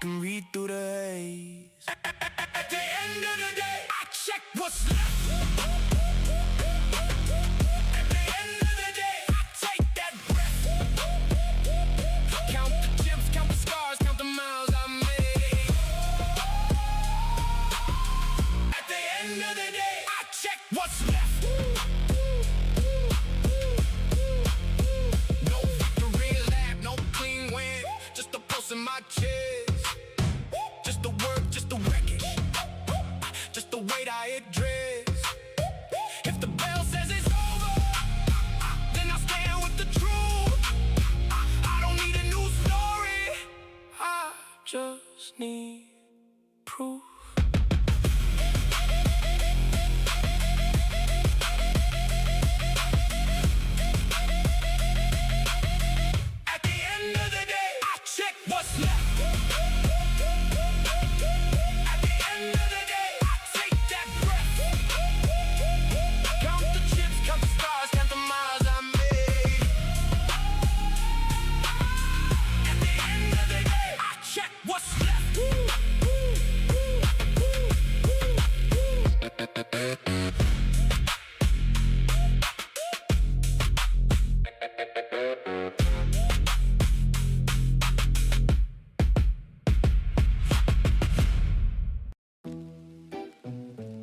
can read through the haze. At the end of the day, I check what's left. At the end of the day, I take that breath. Count the chips, count the scars, count the miles I made. At the end of the day, I check what's left. No victory lap, no clean win, just a pulse in my chest. Just the work, just the wreckage, just the weight I address. If the bell says it's over, then I stand with the truth. I don't need a new story, I just need proof. At the end of the day, I check what's left.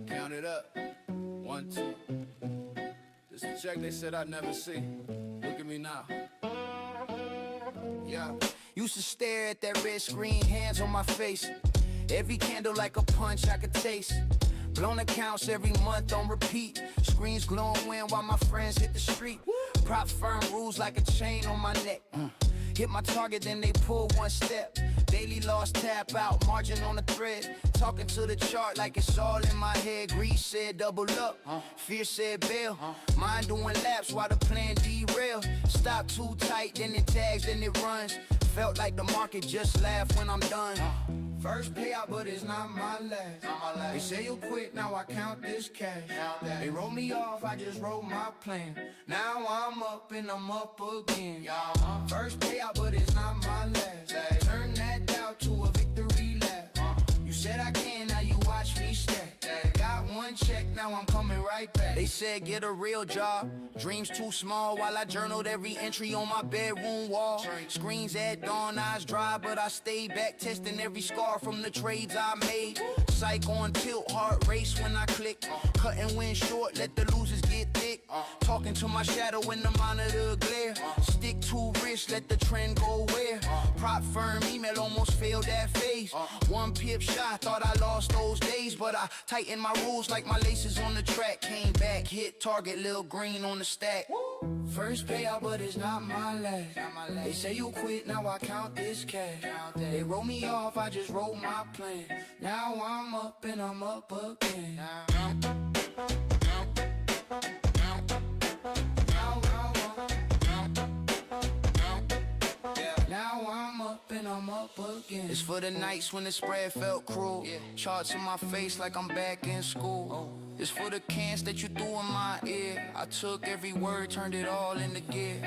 Count it up. 1, 2. This the check they said I'd never see. Look at me now. Yeah. Used to stare at that red screen, hands on my face. Every candle like a punch I could taste. Blown accounts every month on repeat. Screens glowing when while my friends hit the street. Prop firm rules like a chain on my neck. Hit my target, then they pull one step. Daily loss, tap out, margin on the thread. Talking to the chart like it's all in my head. Greed said double up, fear said bail. Mind doing laps while the plan derail. Stop too tight, then it tags, then it runs. Felt like the market just laughed when I'm done. First payout, but it's not my last. They say you'll quit, now I count this cash. They roll me off, I just wrote my plan. Now I'm up and I'm up again. First payout, but it's not my last. Turn that doubt to a victory lap. You said I can, now you watch me stack. Got one check, now I'm coming right back. They said get a real job, dreams too small. While I journaled every entry on my bedroom wall. Screens at dawn, eyes dry, but I stay back testing every scar from the trades I made. Psych on tilt, heart race when I click. Cutting wind short, let the losers get thick. Talking to my shadow in the monitor glare. Stick to wrist, let the trend go where. Prop firm, email almost failed that phase. One pip shot, thought I lost those days, but I tightened my rules like my laces on the track. Came back, hit target, little green on the stack. First payout, but it's not my last. They say you quit, now I count this cash. They roll me off, I just wrote my plan. Now I'm up and I'm up again. Now I'm up and I'm up again. It's for the nights when the spread felt cruel. Charts in my face like I'm back in school. It's for the cans that you threw in my ear. I took every word, turned it all into gear.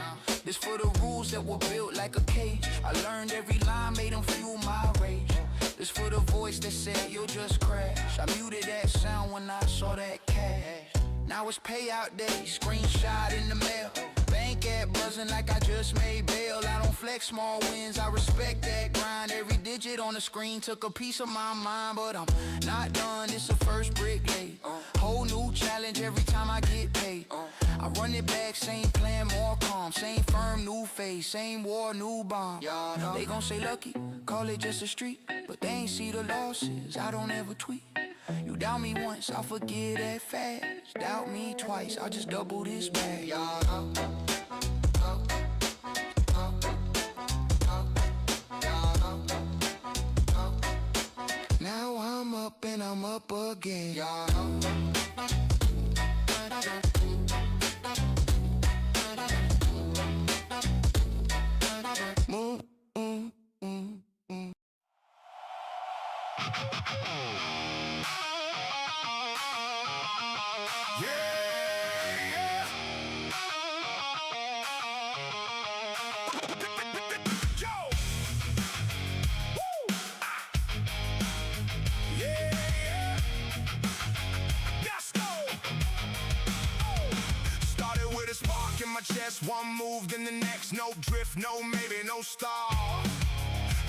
This for the rules that were built like a cage. I learned every line, made them fuel my rage. This for the voice that said you'll just crash. I muted that sound when I saw that cash. Now it's payout day, screenshot in the mail. Bank app buzzing like I just made bail. I don't flex small wins, I respect that grind. Every digit on the screen took a piece of my mind, but I'm not done, it's the first brick laid. Whole new challenge every time I get paid. I run it back, same plan, more calm. Same firm, new face, same war, new bomb. They gon' say lucky, call it just a streak, but they ain't see the losses, I don't ever tweet. You doubt me once, I'll forget that fast. Doubt me twice, I'll just double this bag. Now I'm up and I'm up again. lock in my chest, one move, then the next. No drift, no maybe, no stall.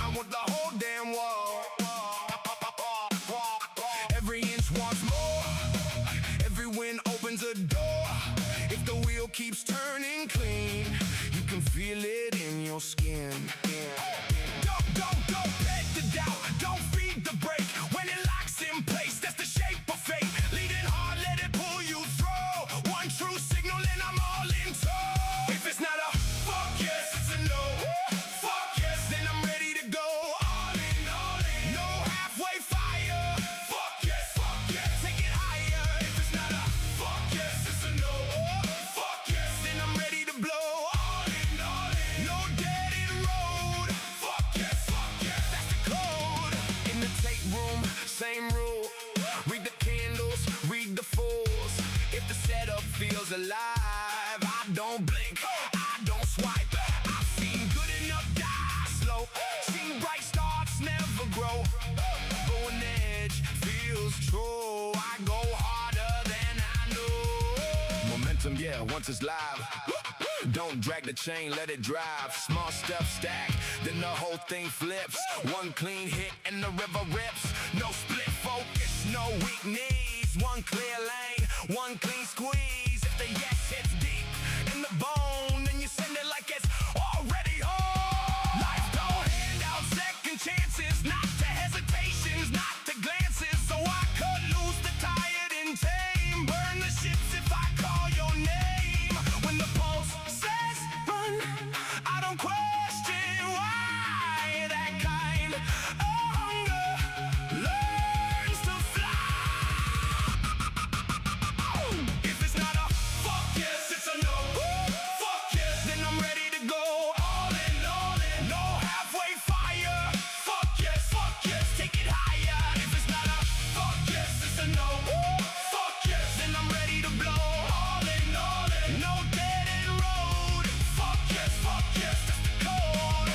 I want the whole damn wall. Every inch wants more. Every wind opens a door. If the wheel keeps turning clean, you can feel it in your skin. Don't bet the doubt. Don't feed the brake. When it locks in place, that's the shape of fate. Leading hard, let it pull you through. One true signal and I'm all in tow. If it's not a fuck yes, it's a no. Fuck yes, then I'm ready to go. All in, no halfway fire. Fuck yes, take it higher. If it's not a fuck yes, it's a no. Fuck yes, then I'm ready to blow. All in, no dead end road. Fuck yes, that's the code. In the tape room, same rule. Read the candles, read the fools. If the setup feels alive, I don't blink, I don't swipe. I've seen good enough die slow. Seen bright stars never grow. But when the edge feels true, I go harder than I knew. Momentum, yeah, once it's live. Don't drag the chain, let it drive. Small steps stack, then the whole thing flips. One clean hit and the river rips. No split focus, no weak knees. One clear lane, one clean squeeze. If the yes hits deep in the bone, then you send it like it's already home. Life don't hand out second chances, not to hesitations, not to glances. So I could lose the tired and tame. Burn the ships if I call your name. When the pulse says run, I don't question why. That kind of hunger learns to fly. If it's not a fuck yes, it's a no. Fuck yes, then I'm ready to go. All in, no halfway fire. Fuck yes, take it higher. If it's not a fuck yes, it's a no. Fuck yes, then I'm ready to blow. All in, no dead end road. Fuck yes, that's the code.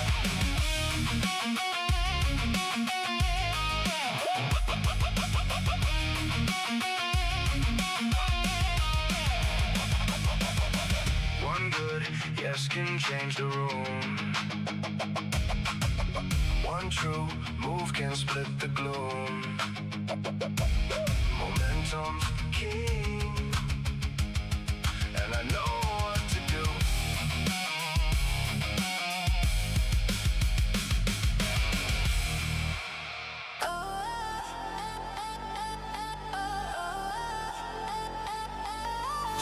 One good yes can change the room. One true move can split the gloom. Momentum's king, and I know what to do.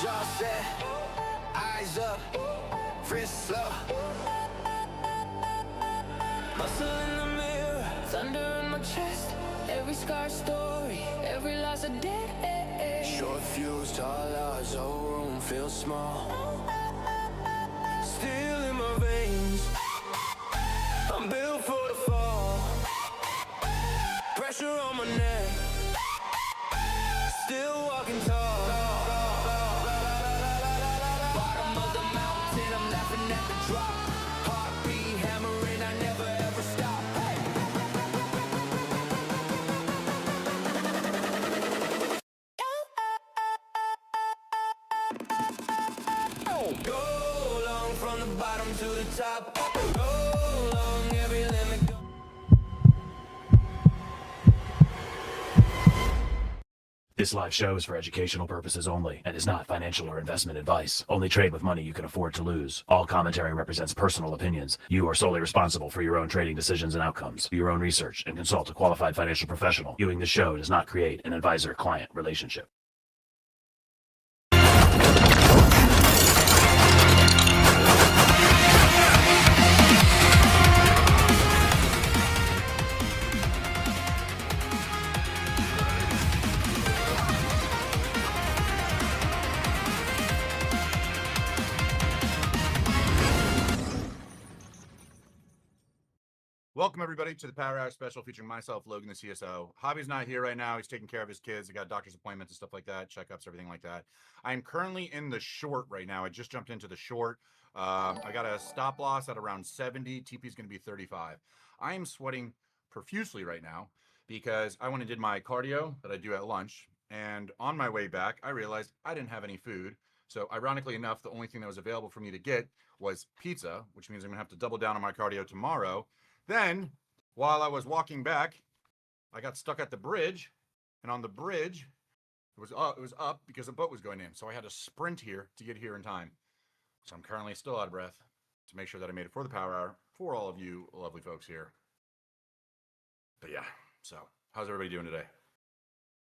Jaw set, eyes up, wrist slow. Muscle in the mirror, thunder in my chest. Every scar story, every loss a dead. Short fuse, tall odds, whole room feels small. Steel in my veins, I'm built for the fall. Pressure on my neck, still walking tall. Bottom of the mountain, I'm laughing at the drop. Heartbeat hammering, I never ever stop. Go long from the bottom to the top. Go long, every limit go. This live show is for educational purposes only and is not financial or investment advice. Only trade with money you can afford to lose. All commentary represents personal opinions. You are solely responsible for your own trading decisions and outcomes. Do your own research and consult a qualified financial professional. Viewing the show does not create an advisor-client relationship. Welcome, everybody, to the Power Hour special featuring myself, Logan, the CSO. Hobby's not here right now. He's taking care of his kids. He got doctor's appointments and stuff like that, checkups, everything like that. I'm currently in the short right now. I just jumped into the short. I got a stop loss at around 70. TP is going to be 35. I am sweating profusely right now because I went and did my cardio that I do at lunch. And on my way back, I realized I didn't have any food. So ironically enough, the only thing that was available for me to get was pizza, which means I'm gonna have to double down on my cardio tomorrow. Then, while I was walking back, I got stuck at the bridge, and on the bridge, it was up because a boat was going in. So I had to sprint here to get here in time. So I'm currently still out of breath to make sure that I made it for the power hour for all of you lovely folks here. But yeah, so how's everybody doing today?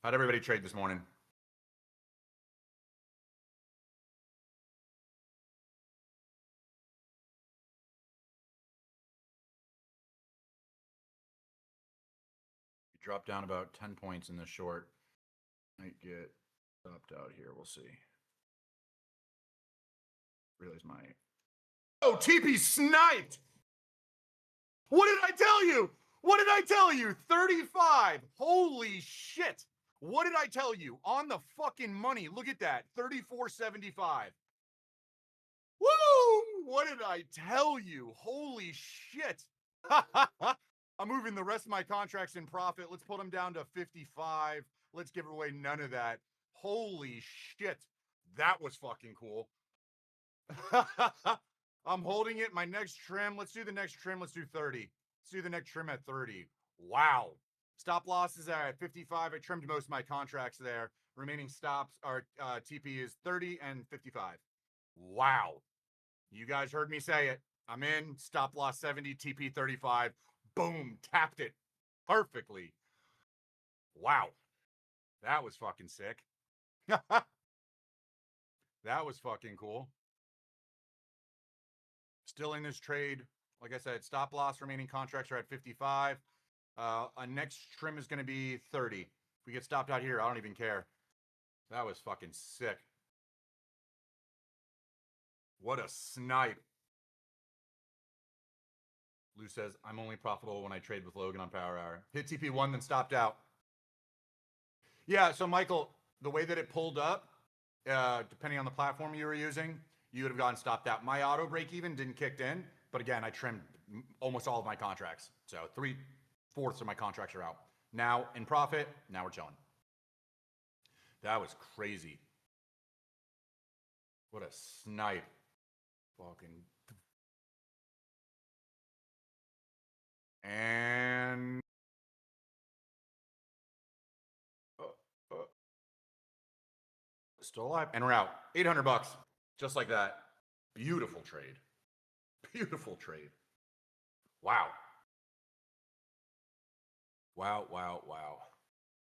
How'd everybody trade this morning? You dropped down about 10 points in the short. Might get stopped out here. We'll see. Realize my... Oh, TP sniped! What did I tell you? What did I tell you? 35. Holy shit. What did I tell you? On the fucking money. Look at that. 34.75. Woo! What did I tell you? Holy shit. I'm moving the rest of my contracts in profit. Let's put them down to 55. Let's give away none of that. Holy shit. That was fucking cool. I'm holding it. My next trim. Let's do the next trim. Let's do 30. Let's do the next trim at 30. Wow. Stop losses are at 55. I trimmed most of my contracts there. Remaining stops are TP is 30 and 55. Wow. You guys heard me say it. I'm in. Stop loss 70, TP 35. Boom. Tapped it perfectly. Wow. That was fucking sick. That was fucking cool. Still in this trade. Like I said, stop loss remaining contracts are at 55. A next trim is going to be 30. If we get stopped out here, I don't even care. That was fucking sick. What a snipe. Lou says, I'm only profitable when I trade with Logan on Power Hour. Hit TP1, then stopped out. Yeah, so Michael, the way that it pulled up, depending on the platform you were using, you would have gotten stopped out. My auto break even didn't kick in, but again, I trimmed almost all of my contracts. So 3/4 of my contracts are out. Now in profit, now we're chilling. That was crazy. What a snipe. Fucking. And still alive, and we're out. 800 bucks, just like that. Beautiful trade. Beautiful trade. Wow. Wow, wow, wow.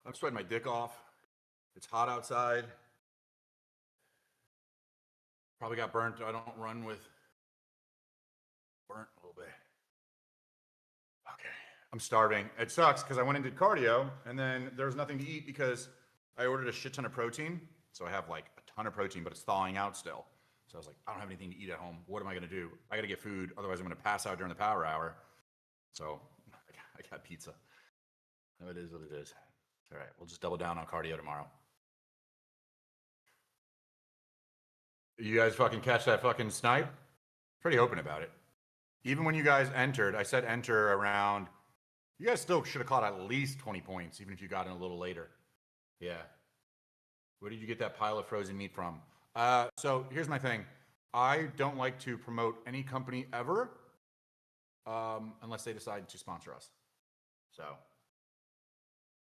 I'm sweating my dick off. It's hot outside. Probably got burnt. I don't run with burnt a little bit. Okay. I'm starving. It sucks because I went and did cardio and then there was nothing to eat because I ordered a shit ton of protein. So I have like a ton of protein, but it's thawing out still. So I was like, I don't have anything to eat at home. What am I going to do? I got to get food. Otherwise, I'm going to pass out during the power hour. So I got pizza. No, it is what it is. All right. We'll just double down on cardio tomorrow. You guys fucking catch that fucking snipe? Pretty open about it. Even when you guys entered, I said enter around, you guys still should have caught at least 20 points, even if you got in a little later. Yeah. Where did you get that pile of frozen meat from? So here's my thing. I don't like to promote any company ever unless they decide to sponsor us. So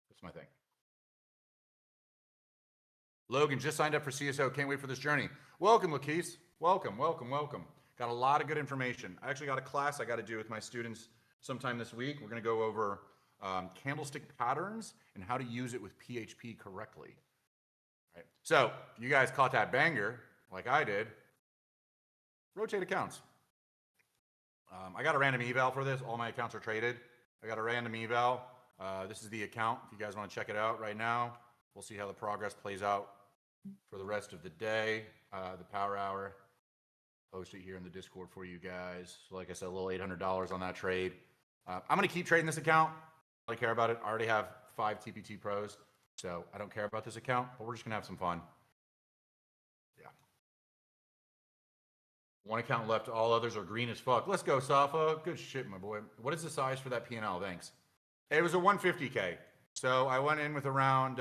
that's my thing. Logan just signed up for CSO. Can't wait for this journey. Welcome, Lakeith. Welcome, welcome, welcome. Got a lot of good information. I actually got a class I got to do with my students sometime this week. We're going to go over candlestick patterns and how to use it with PHP correctly. Right. So you guys caught that banger like I did. Rotate accounts. I got a random eval for this. All my accounts are traded. I got a random eval. This is the account. If you guys want to check it out right now, we'll see how the progress plays out for the rest of the day. The power hour. Post it here in the Discord for you guys. So like I said, a little $800 on that trade. I'm going to keep trading this account. I care about it. I already have 5 TPT pros. So I don't care about this account, but we're just gonna have some fun. Yeah. One account left, all others are green as fuck. Let's go, Safa. Good shit, my boy. What is the size for that P&L? Thanks. It was a 150K. So I went in with around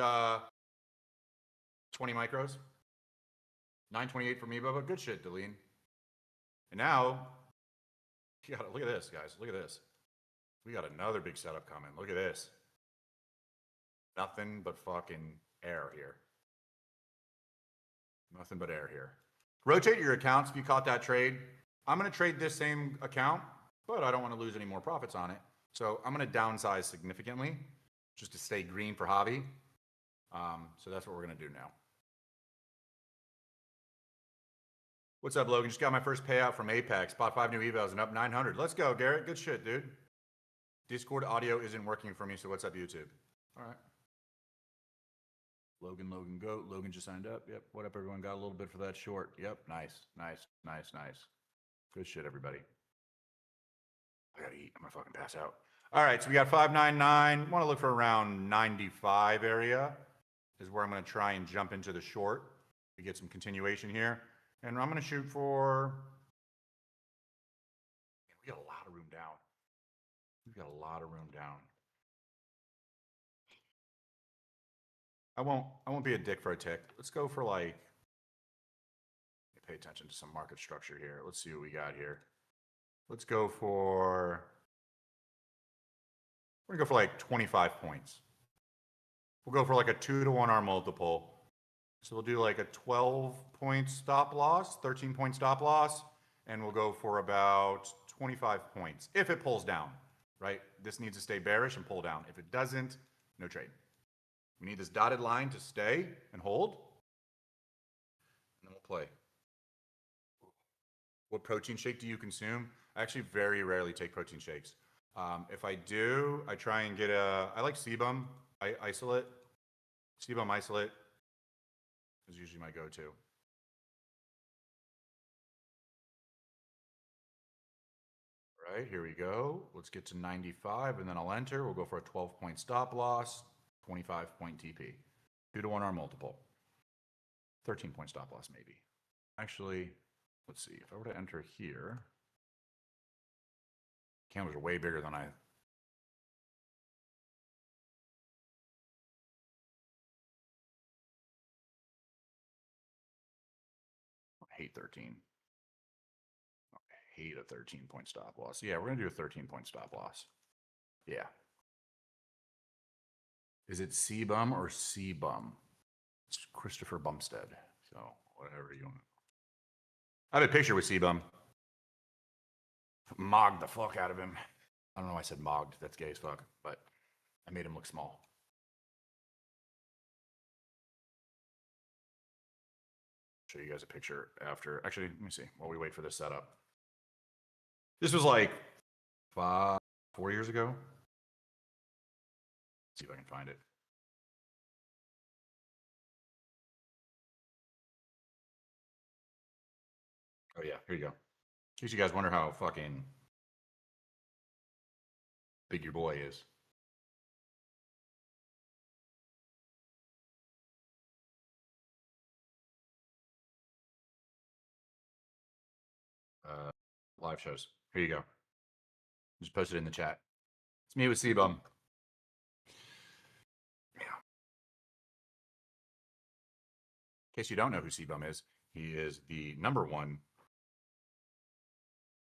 20 micros. 928 for me, but good shit, Deline. And now, look at this, guys. Look at this. We got another big setup coming. Look at this. Nothing but fucking air here. Nothing but air here. Rotate your accounts if you caught that trade. I'm going to trade this same account, but I don't want to lose any more profits on it. So I'm going to downsize significantly just to stay green for Javi. So that's what we're going to do now. What's up, Logan? Just got my first payout from Apex. Bought 5 new evals and up 900. Let's go, Garrett. Good shit, dude. Discord audio isn't working for me, so what's up, YouTube? All right. Logan, goat. Logan just signed up. Yep. What up, everyone? Got a little bit for that short. Yep. Nice. Good shit, everybody. I gotta eat. I'm gonna fucking pass out. All right. So we got 599. Want to look for around 95 area is where I'm gonna try and jump into the short to get some continuation here. And I'm gonna shoot for. We got a lot of room down. We've got a lot of room down. I won't be a dick for a tick. Let's go for like, pay attention to some market structure here. Let's see what we got here. Let's go for, we're gonna go for like 25 points. We'll go for like a 2-to-1 R multiple. So we'll do like a 12-point stop loss, 13-point stop loss, and we'll go for about 25 points if it pulls down, right? This needs to stay bearish and pull down. If it doesn't, no trade. We need this dotted line to stay and hold. And then we'll play. What protein shake do you consume? I actually very rarely take protein shakes. If I do, I try and get I like sebum isolate. Sebum isolate is usually my go-to. All right, here we go. Let's get to 95 and then I'll enter. We'll go for a 12-point stop loss. 25-point TP, 2-to-1 R multiple, 13-point stop loss maybe. Actually, let's see. If I were to enter here, candles are way bigger than I. Hate 13. I hate a 13-point stop loss. Yeah, we're gonna do a 13-point stop loss. Yeah. Is it C-Bum or C-Bum? It's Christopher Bumstead. So whatever you want. I have a picture with C-Bum. Mogged the fuck out of him. I don't know why I said mogged. That's gay as fuck. But I made him look small. Show you guys a picture after. Actually, let me see while we wait for this setup. This was like 4 years ago. See if I can find it. Oh yeah, here you go. In case you guys wonder how fucking big your boy is. Live shows. Here you go. Just post it in the chat. It's me with C-Bum. In case you don't know who C-Bum is, he is the #1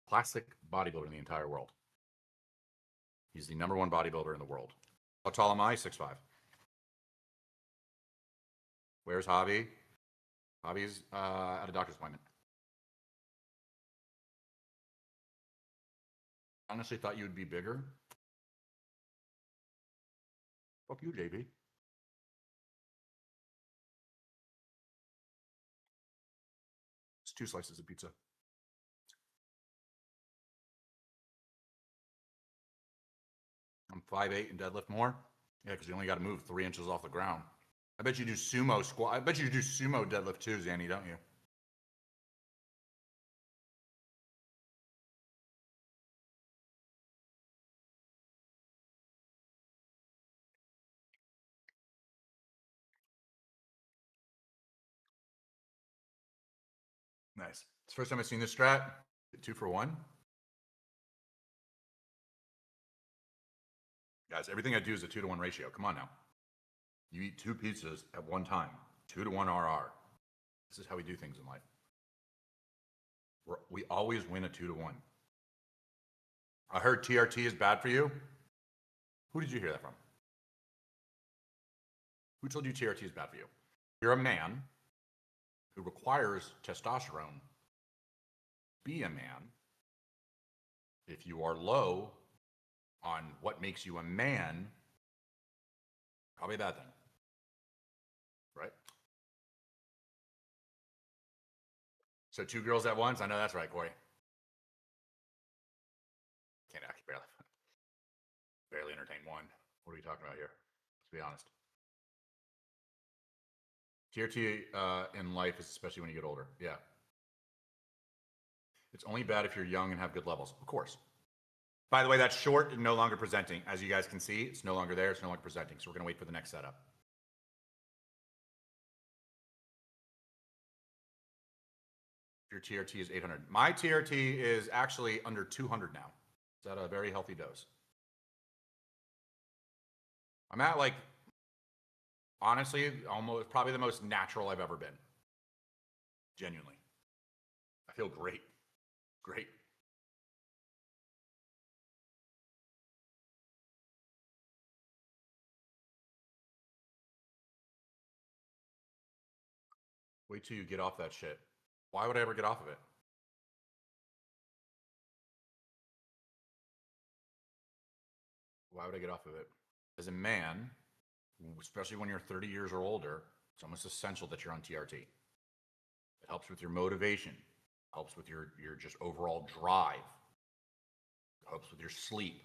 plastic bodybuilder in the entire world. He's the #1 bodybuilder in the world. How tall am I? 6'5". Where's Javi? Javi's at a doctor's appointment. Honestly thought you would be bigger. Fuck you, JB. It's 2 slices of pizza. I'm 5'8" and deadlift more. Yeah, because you only got to move 3 inches off the ground. I bet you do sumo squat. I bet you do sumo deadlift too, Zanny, don't you? Nice. It's the first time I've seen this strat. 2 for 1. Guys, everything I do is a 2-to-1 ratio. Come on now. You eat 2 pizzas at one time. 2-to-1 RR. This is how we do things in life. We always win a 2-1. I heard TRT is bad for you. Who did you hear that from? Who told you TRT is bad for you? You're a man who requires testosterone. Be a man. If you are low on what makes you a man, probably a bad thing. Right? So 2 girls at once? I know that's right, Corey. Can't actually barely entertain one. What are we talking about here? Let's be honest. TRT in life is especially when you get older. Yeah. It's only bad if you're young and have good levels. Of course. By the way, that's short and no longer presenting. As you guys can see, it's no longer there. It's no longer presenting. So we're going to wait for the next setup. Your TRT is 800. My TRT is actually under 200 now. Is that a very healthy dose? I'm at like, honestly, almost probably the most natural I've ever been. Genuinely. I feel great. Great. Wait till you get off that shit. Why would I ever get off of it? Why would I get off of it? As a man, especially when you're 30 years or older, it's almost essential that you're on TRT. It helps with your motivation, helps with your just overall drive, helps with your sleep,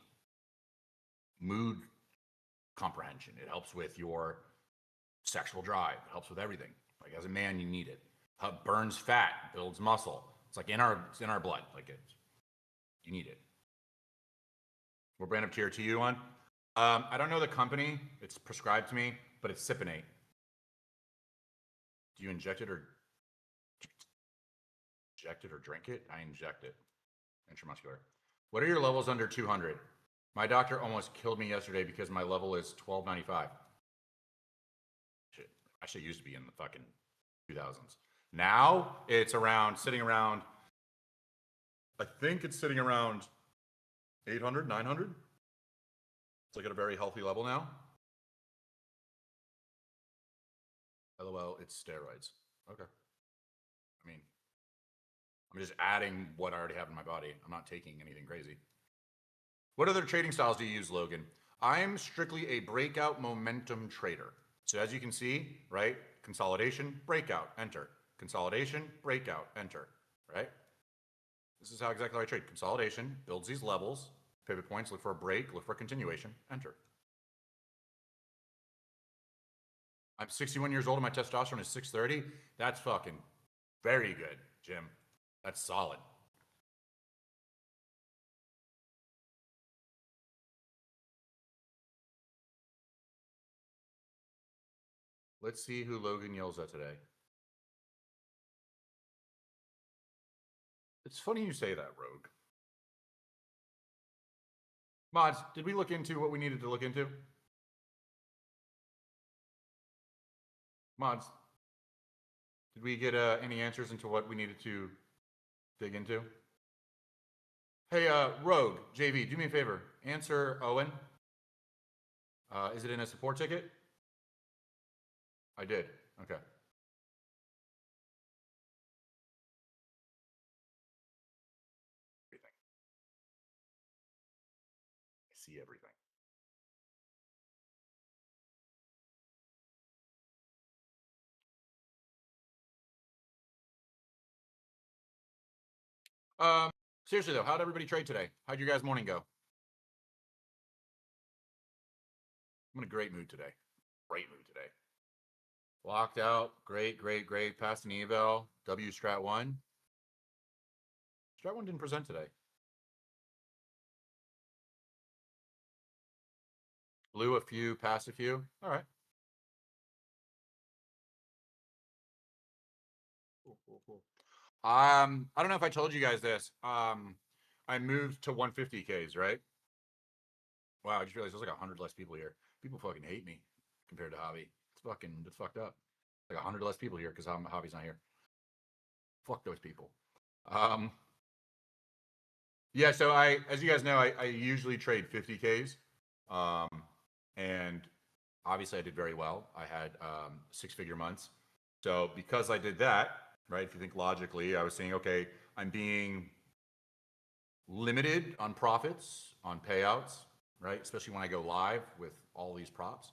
mood comprehension. It helps with your sexual drive. It helps with everything. Like as a man, you need it. It burns fat, builds muscle. It's like in our blood. Like you need it. What brand of TRT you on? I don't know the company. It's prescribed to me, but it's Cypionate. Do you inject it or drink it? I inject it. Intramuscular. What are your levels under 200? My doctor almost killed me yesterday because my level is 1295. Shit, I should used to be in the fucking 2000s. Now it's sitting around, I think it's sitting around 800, 900. It's like at a very healthy level now. LOL, it's steroids. Okay. I mean, I'm just adding what I already have in my body. I'm not taking anything crazy. What other trading styles do you use, Logan? I'm strictly a breakout momentum trader. So as you can see, right? Consolidation, breakout, enter. Consolidation, breakout, enter, right? This is how exactly I trade. Consolidation, builds these levels, pivot points, look for a break, look for a continuation, enter. I'm 61 years old and my testosterone is 630. That's fucking very good, Jim. That's solid. Let's see who Logan yells at today. It's funny you say that, Rogue. Mods, did we look into what we needed to look into? Mods, did we get any answers into what we needed to dig into? Hey, Rogue, JV, do me a favor. Answer Owen. Is it in a support ticket? I did. Okay. Everything. I see everything. Seriously though, how'd everybody trade today? How'd your guys' morning go? I'm in a great mood today. Great mood today. Locked out. Great, great, great. Passed an eval. W strat 1. Strat 1 didn't present today. Blew a few, passed a few. All right. Cool. I don't know if I told you guys this. I moved to 150Ks, right? Wow, I just realized there's like 100 less people here. People fucking hate me compared to Hobby. It's fucked up. Like 100 less people here because Hobby's not here. Fuck those people. Yeah, so as you guys know, I usually trade 50Ks. And obviously I did very well. I had 6-figure months. So because I did that, right, if you think logically, I was saying, okay, I'm being limited on profits, on payouts, right? Especially when I go live with all these props.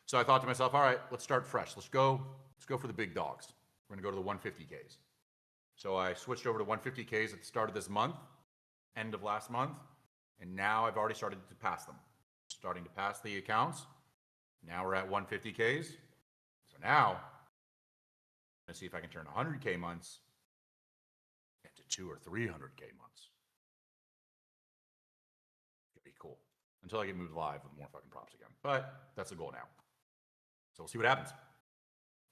So I thought to myself, all right, let's start fresh. Let's go for the big dogs. We're gonna go to the 150Ks. So I switched over to 150Ks at the start of this month, end of last month, and now I've already started to pass them. Starting to pass the accounts. Now we're at 150Ks. So now, I'm gonna see if I can turn 100K months into 200 or 300K months. It'd be cool. Until I get moved live with more fucking props again. But that's the goal now. So we'll see what happens.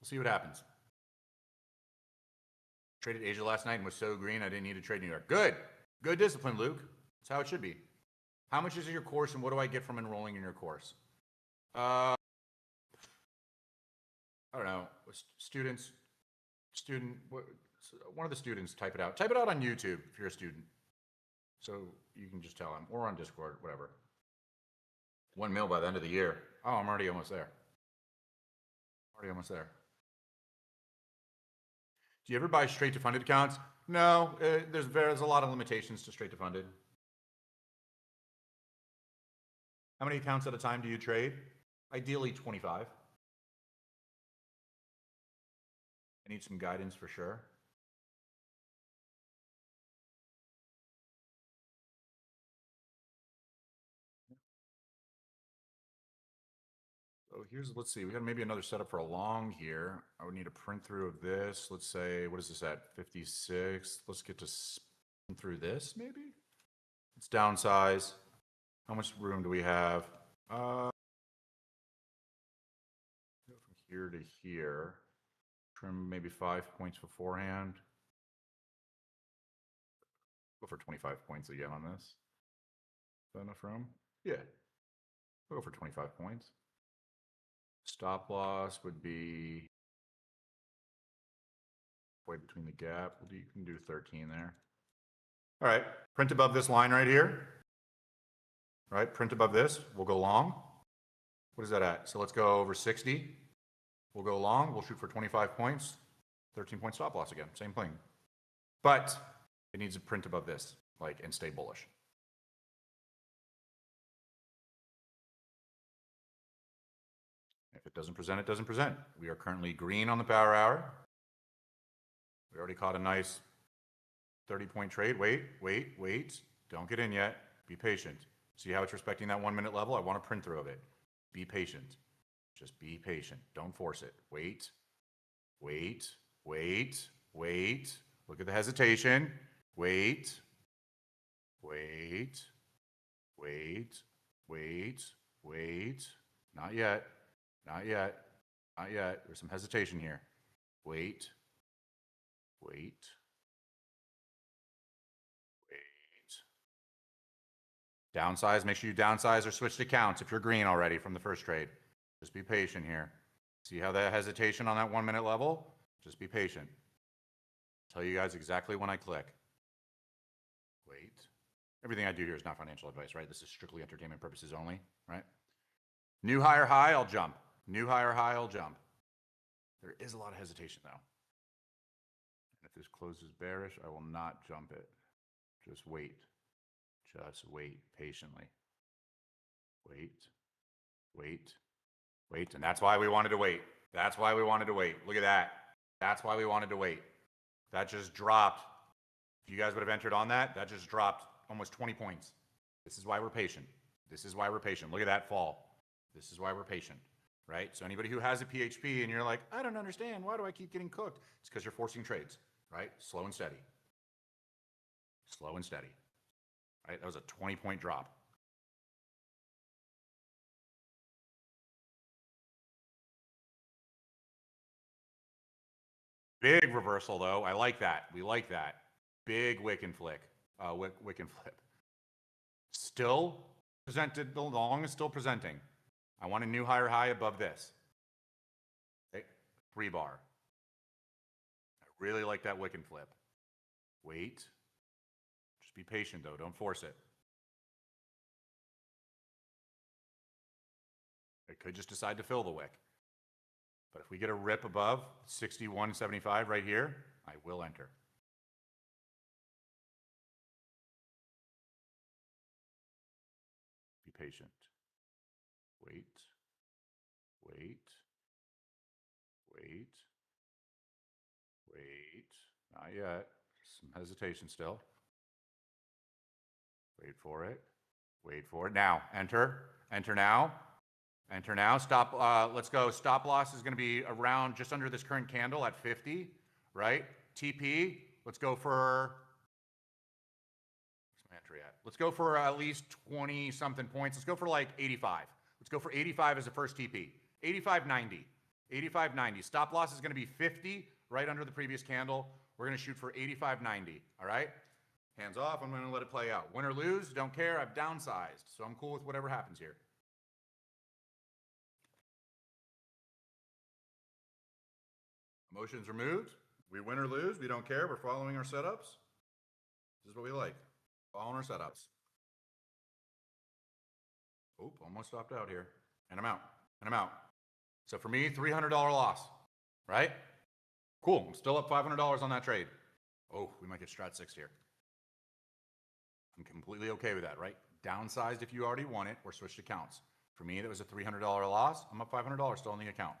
We'll see what happens. Traded Asia last night and was so green I didn't need to trade New York. Good. Good discipline, Luke. That's how it should be. How much is your course and what do I get from enrolling in your course? I don't know. One of the students type it out. Type it out on YouTube if you're a student. So you can just tell him, or on Discord, whatever. 1 mil by the end of the year. Oh, I'm already almost there. Already almost there. Do you ever buy straight to funded accounts? No, there's a lot of limitations to straight to funded. How many accounts at a time do you trade? Ideally 25. I need some guidance for sure. So let's see, we got maybe another setup for a long here. I would need a print through of this. Let's say, what is this at? 56. Let's get to spin through this maybe? Let's downsize. How much room do we have? Go from here to here. Trim maybe 5 points beforehand. Go for 25 points again on this. Is that enough room? Yeah. We'll go for 25 points. Stop loss would be way between the gap. You can do 13 there. All right, print above this line right here. All right, print above this. We'll go long. What is that at? So let's go over 60. We'll go long. We'll shoot for 25 points. 13-point stop loss again. Same thing. But it needs to print above this, and stay bullish. If it doesn't present, it doesn't present. We are currently green on the power hour. We already caught a nice 30-point trade. Wait. Don't get in yet. Be patient. See how it's respecting that 1 minute level? I want a print through of it. Be patient. Just be patient. Don't force it. Wait. Look at the hesitation. Wait. Not yet. There's some hesitation here. Wait. Downsize. Make sure you downsize or switch to accounts if you're green already from the first trade. Just be patient here. See how that hesitation on that 1 minute level? Just be patient. Tell you guys exactly when I click. Wait. Everything I do here is not financial advice, right? This is strictly entertainment purposes only, right? New higher high, I'll jump. New higher high, I'll jump. There is a lot of hesitation though. And if this closes bearish, I will not jump it. Just wait. Just wait patiently. Wait. And that's why we wanted to wait. Look at that. That's why we wanted to wait. That just dropped. If you guys would have entered on that, that just dropped almost 20 points. This is why we're patient. Look at that fall. This is why we're patient, right? So anybody who has a PHP and you're like, I don't understand. Why do I keep getting cooked? It's because you're forcing trades, right? Slow and steady. Right? That was a 20-point drop. Big reversal though. I like that. We like that. Big wick and flip. Still presented. The long is still presenting. I want a new higher high above this. Okay. 3 bar. I really like that wick and flip. Wait. Just be patient though, don't force it. It could just decide to fill the wick. But if we get a rip above 61.75 right here, I will enter. Be patient. Wait. Wait. Wait. Wait. Not yet. Some hesitation still. Wait for it. Wait for it. Now, enter. Enter now. Enter now. Stop. Let's go. Stop loss is going to be around just under this current candle at 50, right? TP. Let's go for. What's my entry at? Let's go for at least 20 something points. Let's go for like 85. Let's go for 85 as the first TP. 85.90. 85.90. Stop loss is going to be 50, right under the previous candle. We're going to shoot for 85.90. All right. Hands off. I'm going to let it play out. Win or lose, don't care. I've downsized, so I'm cool with whatever happens here. Emotions removed. We win or lose, we don't care. We're following our setups. This is what we like. Following our setups. Oop, almost stopped out here. And I'm out. And I'm out. So for me, $300 loss, right? Cool. I'm still up $500 on that trade. Oh, we might get strat 6 here. I'm completely okay with that, right? Downsized if you already won it or switched accounts. For me, that was a $300 loss. I'm up $500 still in the account.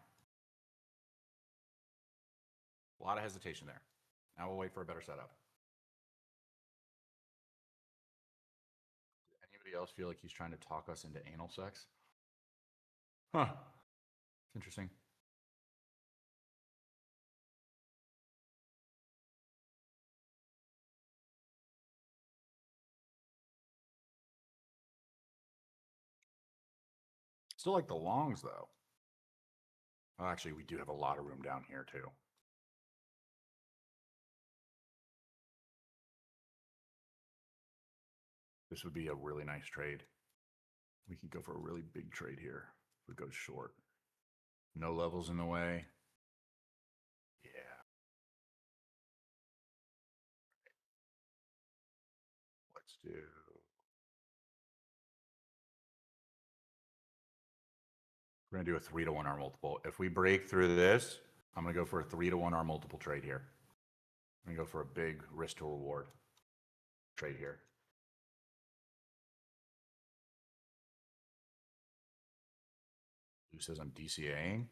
A lot of hesitation there. Now we'll wait for a better setup. Does anybody else feel like he's trying to talk us into anal sex? Huh. It's interesting. Still like the longs though. Oh, actually, we do have a lot of room down here too. This would be a really nice trade. We could go for a really big trade here if we go short. No levels in the way. Yeah. Let's do. We're going to do a 3-to-1 R multiple. If we break through this, I'm going to go for a 3-to-1 R multiple trade here. I'm going to go for a big risk to reward trade here. Who says I'm DCAing?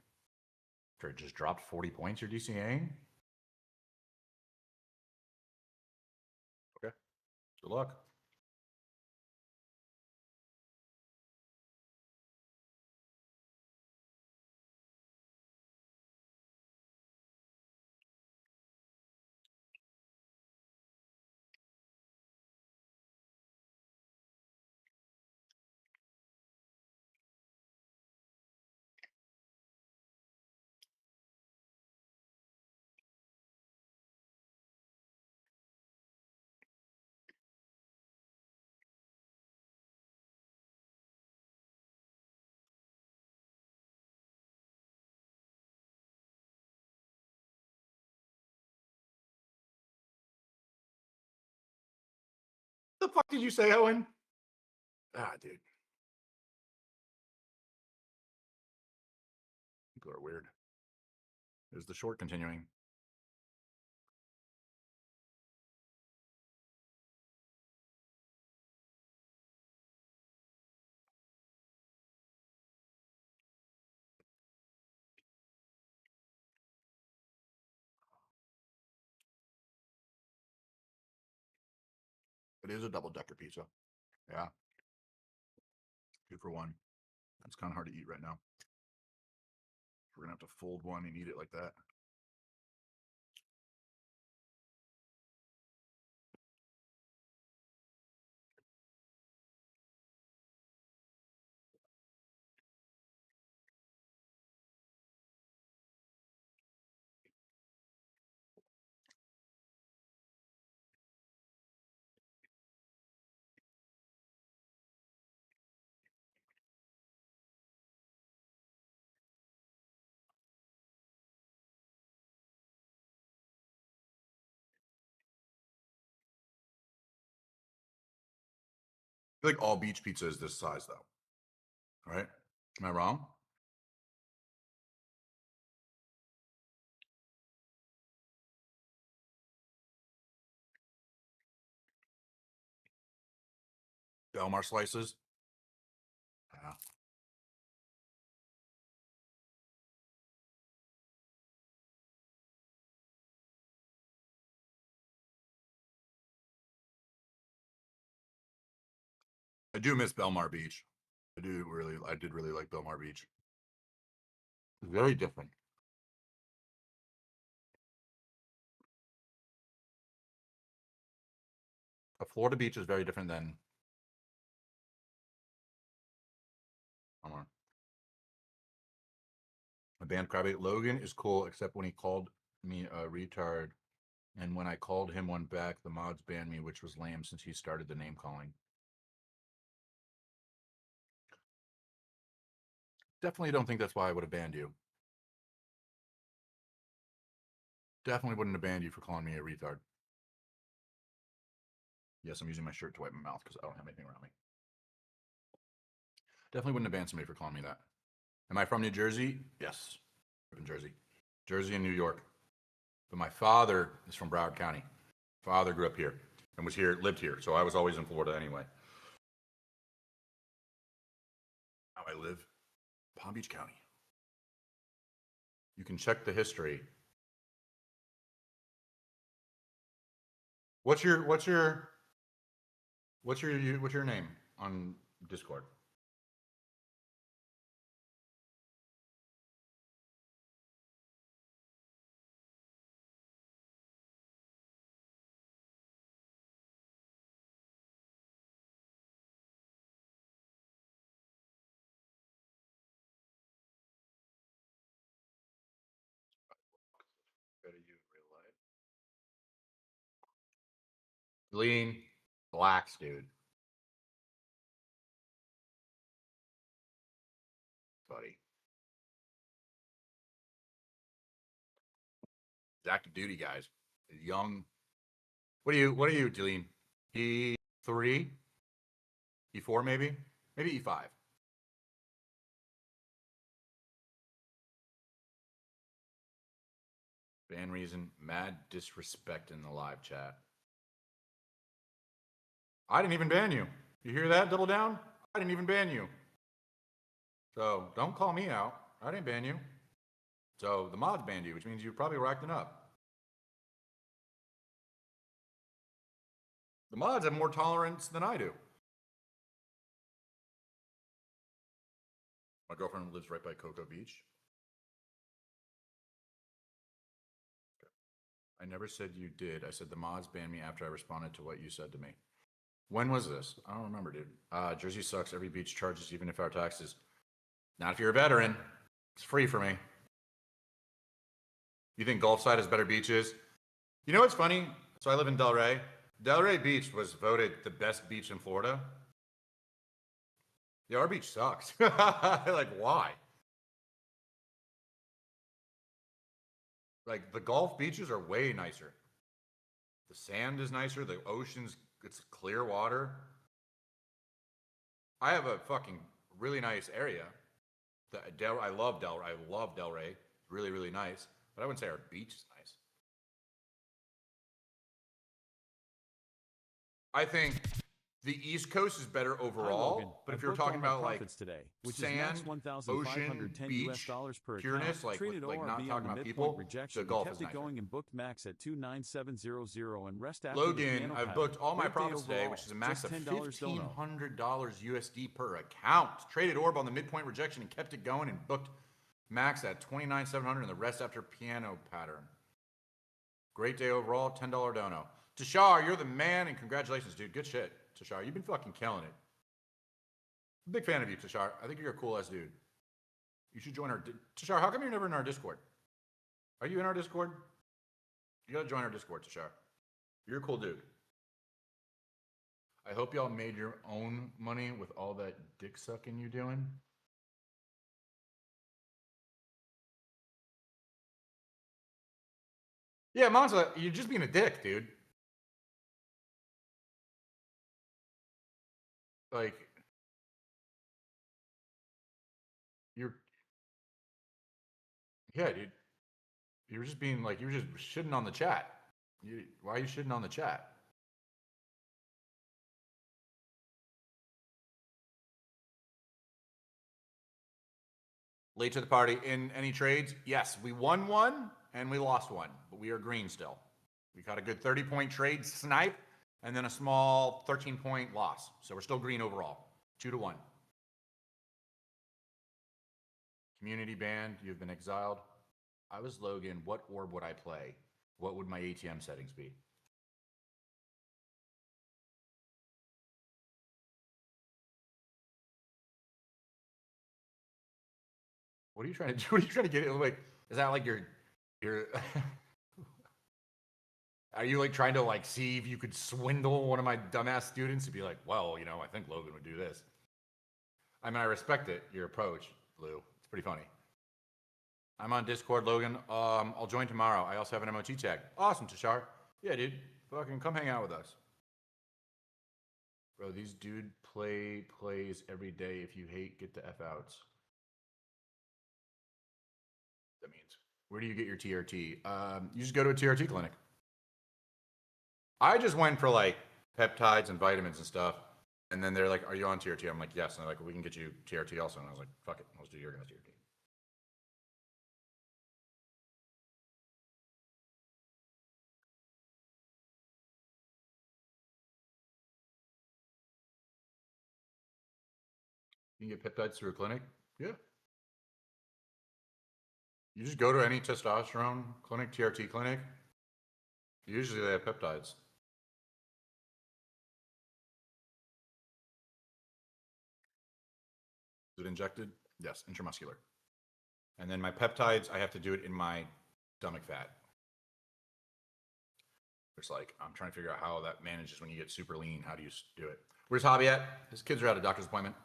After it just dropped 40 points, you're DCAing? Okay. Good luck. The fuck did you say, Owen? Ah, dude. People are weird. There's the short continuing. It is a double-decker pizza. Yeah. 2 for 1. It's kind of hard to eat right now. We're going to have to fold one and eat it like that. feel like all beach pizza is this size, though. Right? Am I wrong? Belmar slices. Yeah. I do miss Belmar Beach. I did really like Belmar Beach. Very different. A Florida beach is very different than somewhere. A band Crybaby Logan is cool, except when he called me a retard. And when I called him one back, the mods banned me, which was lame since he started the name calling. Definitely don't think that's why I would have banned you. Definitely wouldn't have banned you for calling me a retard. Yes, I'm using my shirt to wipe my mouth because I don't have anything around me. Definitely wouldn't have banned somebody for calling me that. Am I from New Jersey? Yes. In Jersey. Jersey and New York. But my father is from Broward County. Father grew up here and lived here. So I was always in Florida anyway. Now I live Palm Beach County. You can check the history. What's your name on Discord? Better you in real life. Lean, blacks, dude. Buddy. Active duty guys. Young. What are you, Deleen? E3? E4 maybe? Maybe E5. Ban reason, mad disrespect in the live chat. I didn't even ban you. You hear that? Double down? I didn't even ban you. So don't call me out. I didn't ban you. So the mods banned you, which means you probably were acting up. The mods have more tolerance than I do. My girlfriend lives right by Cocoa Beach. I never said you did. I said the mods banned me after I responded to what you said to me. When was this? I don't remember, dude. Jersey sucks. Every beach charges, even if our taxes. Not if you're a veteran. It's free for me. You think Gulfside has better beaches? You know what's funny? So I live in Delray. Delray Beach was voted the best beach in Florida. Yeah, our beach sucks. Like, why? Like, the Gulf beaches are way nicer. The sand is nicer. The ocean's, it's clear water. I have a fucking really nice area. I love Delray. I love Delray. Really, really nice. But I wouldn't say our beach is nice. I think the East Coast is better overall, but if you're talking about like today, which sand, is ocean, beach, pureness, like not talking about people, the Gulf is nicer. Going and booked max at 29700 and rest after Logan, I've booked all my profits today, which is a max of $1,500 USD per account. Traded orb on the midpoint rejection and kept it going and booked max at 29,700 and the rest after piano pattern. Great day overall, $10 dono. Tashar, you're the man, and congratulations, dude. Good shit, Tashar. You've been fucking killing it. I'm a big fan of you, Tashar. I think you're a cool-ass dude. You should join our... Tashar, how come you're never in our Discord? Are you in our Discord? You gotta join our Discord, Tashar. You're a cool dude. I hope y'all made your own money with all that dick sucking you doing. Yeah, Monza, you're just being a dick, dude. Like, you're, yeah, dude. You were just being like, you were just shitting on the chat. Why are you shitting on the chat? Late to the party in any trades? Yes, we won one and we lost one, but we are green still. We got a good 30-point trade snipe and then a small 13-point loss. So we're still green overall. 2-1. Community banned. You've been exiled. I was Logan. What orb would I play? What would my ATM settings be? What are you trying to do? What are you trying to get? Like, is that like your are you like trying to like see if you could swindle one of my dumbass students to be like, well, you know, I think Logan would do this. I mean, I respect it, your approach, Lou. It's pretty funny. I'm on Discord, Logan. I'll join tomorrow. I also have an MOT tag. Awesome, Tashar. Yeah, dude. Fucking come hang out with us. Bro, these dude plays every day. If you hate, get the F outs. That means, where do you get your TRT? You just go to a TRT clinic. I just went for like peptides and vitamins and stuff. And then they're like, are you on TRT? I'm like, yes. And they're like, well, we can get you TRT also. And I was like, fuck it. Let's do your guys' TRT. You can get peptides through a clinic? Yeah. You just go to any testosterone clinic, TRT clinic. Usually they have peptides. Is it injected? Yes, intramuscular. And then my peptides, I have to do it in my stomach fat. It's like, I'm trying to figure out how that manages when you get super lean. How do you do it? Where's Hobby at? His kids are at a doctor's appointment.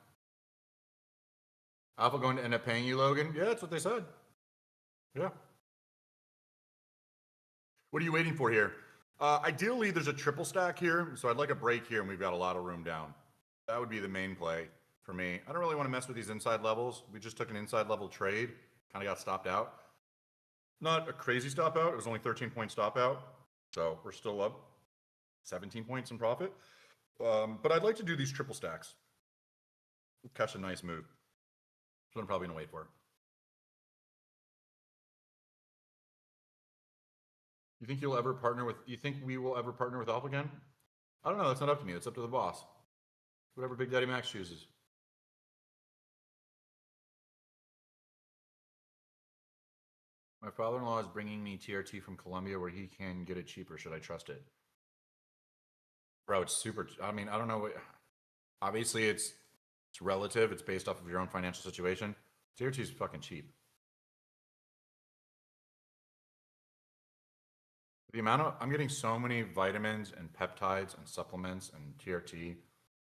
Alpha going to end up paying you, Logan? Yeah, that's what they said. Yeah. What are you waiting for here? Ideally, there's a triple stack here, so I'd like a break here, and we've got a lot of room down. That would be the main play for me. I don't really want to mess with these inside levels. We just took an inside level trade, kind of got stopped out. Not a crazy stop out. It was only 13-point stop out, so we're still up 17 points in profit. But I'd like to do these triple stacks. Catch a nice move. So I'm probably gonna wait for it. You think you'll ever partner with? You think we will ever partner with Alpha again? I don't know. That's not up to me. It's up to the boss. Whatever Big Daddy Max chooses. My father-in-law is bringing me TRT from Colombia where he can get it cheaper. Should I trust it? Bro, it's super. I mean, I don't know what. Obviously, it's relative. It's based off of your own financial situation. TRT is fucking cheap. The amount of, I'm getting so many vitamins and peptides and supplements and TRT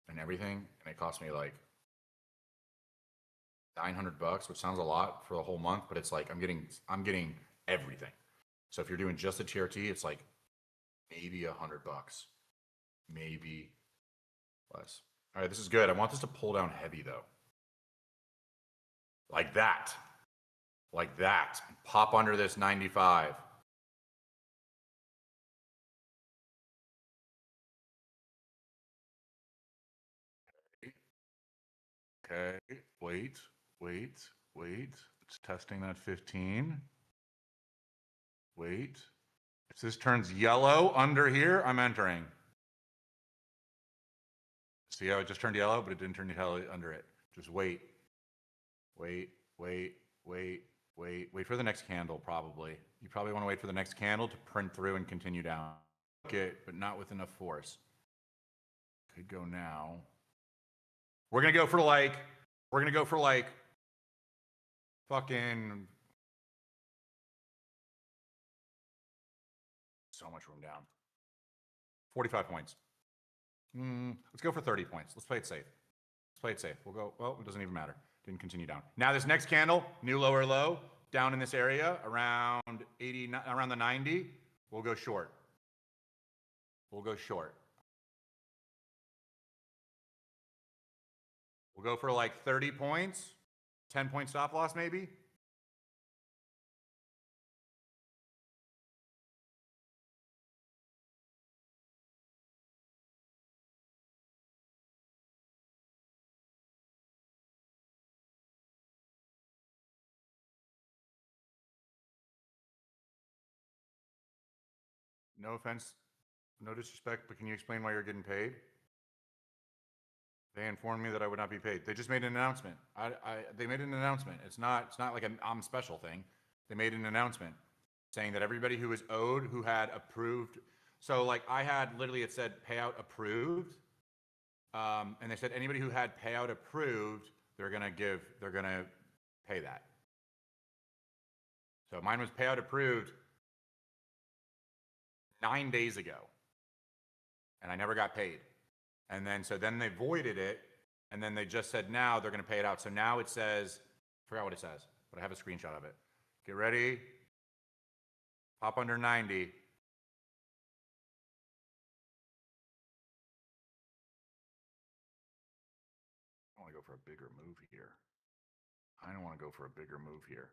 and everything, and it cost me like $900, which sounds a lot for the whole month, but it's like I'm getting everything. So if you're doing just the TRT, it's like maybe $100, maybe less. All right, this is good. I want this to pull down heavy though, like that, Pop under this 95. Okay, wait. It's testing that 15. Wait. If this turns yellow under here, I'm entering. See how it just turned yellow, but it didn't turn yellow under it. Just wait. Wait for the next candle, probably. You probably want to wait for the next candle to print through and continue down. Okay, but not with enough force. Could go now. We're gonna go for like fucking so much room down. 45 points. Let's go for 30 points. Let's play it safe. We'll go, well, it doesn't even matter. Didn't continue down. Now this next candle, new lower low, down in this area, around 80, around the 90, we'll go short. We'll go for like 30 points, 10-point stop loss maybe. No offense, no disrespect, but can you explain why you're getting paid? They informed me that I would not be paid. They just made an announcement. They made an announcement. It's not like an I'm special thing. They made an announcement saying that everybody who was owed, who had approved. So like I had literally, it said payout approved. And they said anybody who had payout approved, they're gonna pay that. So mine was payout approved 9 days ago, and I never got paid. And then then they voided it, and then they just said now they're going to pay it out. So now it says, I forgot what it says, but I have a screenshot of it. Get ready. Pop under 90. I want to go for a bigger move here. I don't want to go for a bigger move here.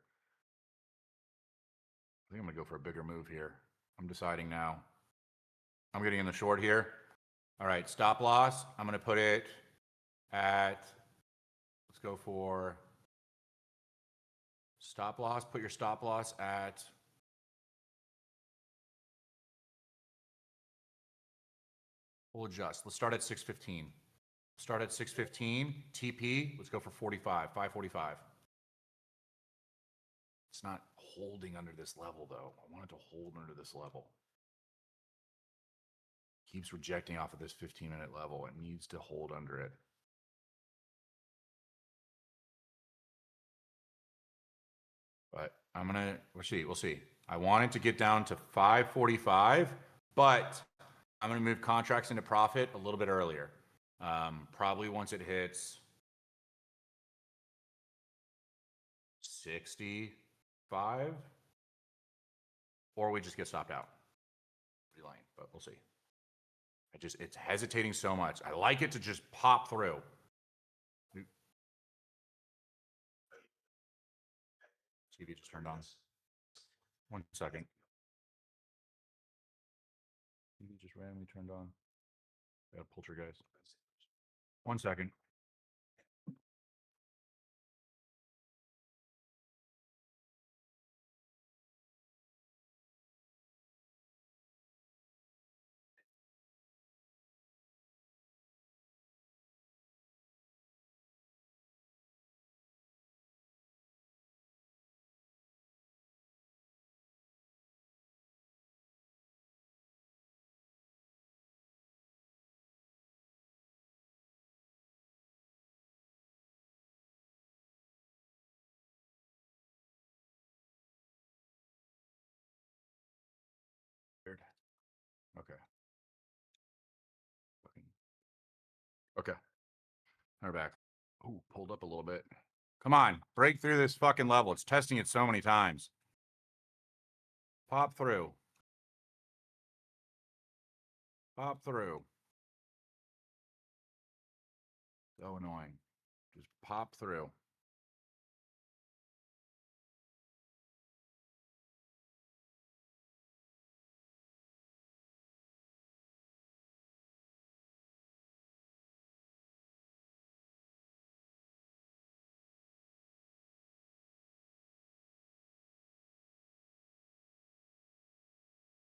I think I'm going to go for a bigger move here. I'm deciding now. I'm getting in the short here. All right, stop loss. I'm going to put it at, let's go for stop loss. Put your stop loss at, we'll adjust. Let's start at 615. Start at 615. TP, let's go for 45, 545. It's not holding under this level, though. I want it to hold under this level. Keeps rejecting off of this 15-minute level. It needs to hold under it. But we'll see. I want it to get down to 545, but I'm going to move contracts into profit a little bit earlier. Probably once it hits 65, or we just get stopped out. Pretty lame, but we'll see. It's hesitating so much. I like it to just pop through. TV just turned on. 1 second. TV just randomly turned on. Got a poltergeist. 1 second. Weird. Okay. Okay. We're back. Ooh, pulled up a little bit. Come on, break through this fucking level. It's testing it so many times. Pop through. Pop through. So annoying. Just pop through.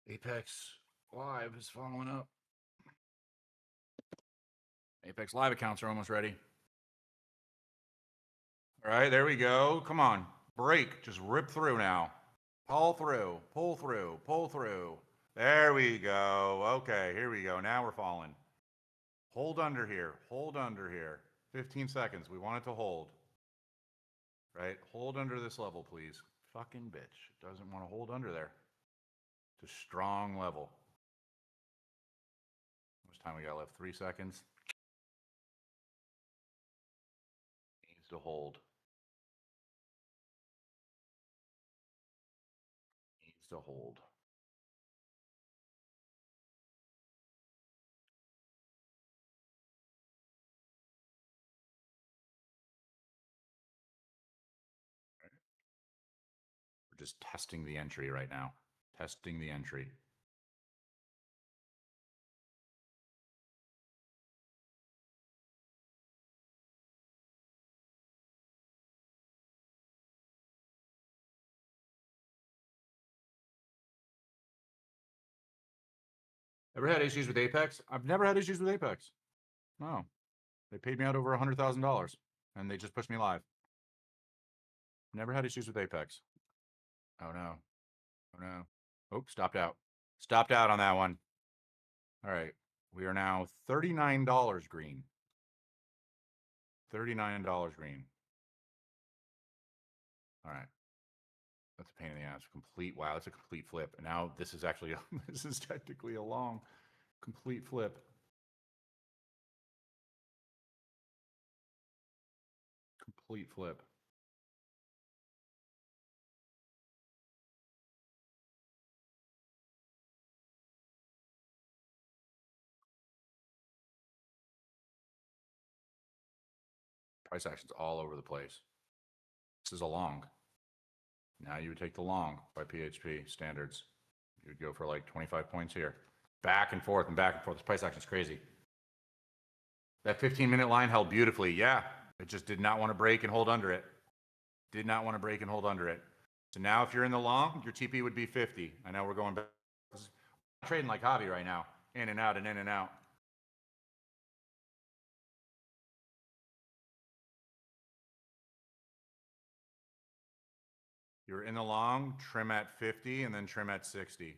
Apex Live is following up. Apex Live accounts are almost ready. All right, there we go. Come on. Break. Just rip through now. Pull through. Pull through. Pull through. There we go. Okay, here we go. Now we're falling. Hold under here. Hold under here. 15 seconds. We want it to hold. Right? Hold under this level, please. Fucking bitch. Doesn't want to hold under there. It's a strong level. How much time we got left? 3 seconds. Needs to hold. Needs to hold. We're just testing the entry right now. Testing the entry. Ever had issues with Apex? I've never had issues with Apex. No. They paid me out over $100,000 and they just pushed me live. Never had issues with Apex. Oh no. Oh no. Oh, stopped out. Stopped out on that one. All right. We are now $39 green. $39 green. All right. That's a pain in the ass. Complete. Wow, that's a complete flip. And now this is actually, this is technically a long, complete flip. Complete flip. Price action's all over the place. This is a long. Now you would take the long by PHP standards. You would go for like 25 points here. Back and forth and back and forth. This price action's crazy. That 15-minute line held beautifully. Yeah, it just did not want to break and hold under it. Did not want to break and hold under it. So now if you're in the long, your TP would be 50. I know we're going back. I'm trading like hobby right now. In and out and in and out. You're in the long, trim at 50 and then trim at 60.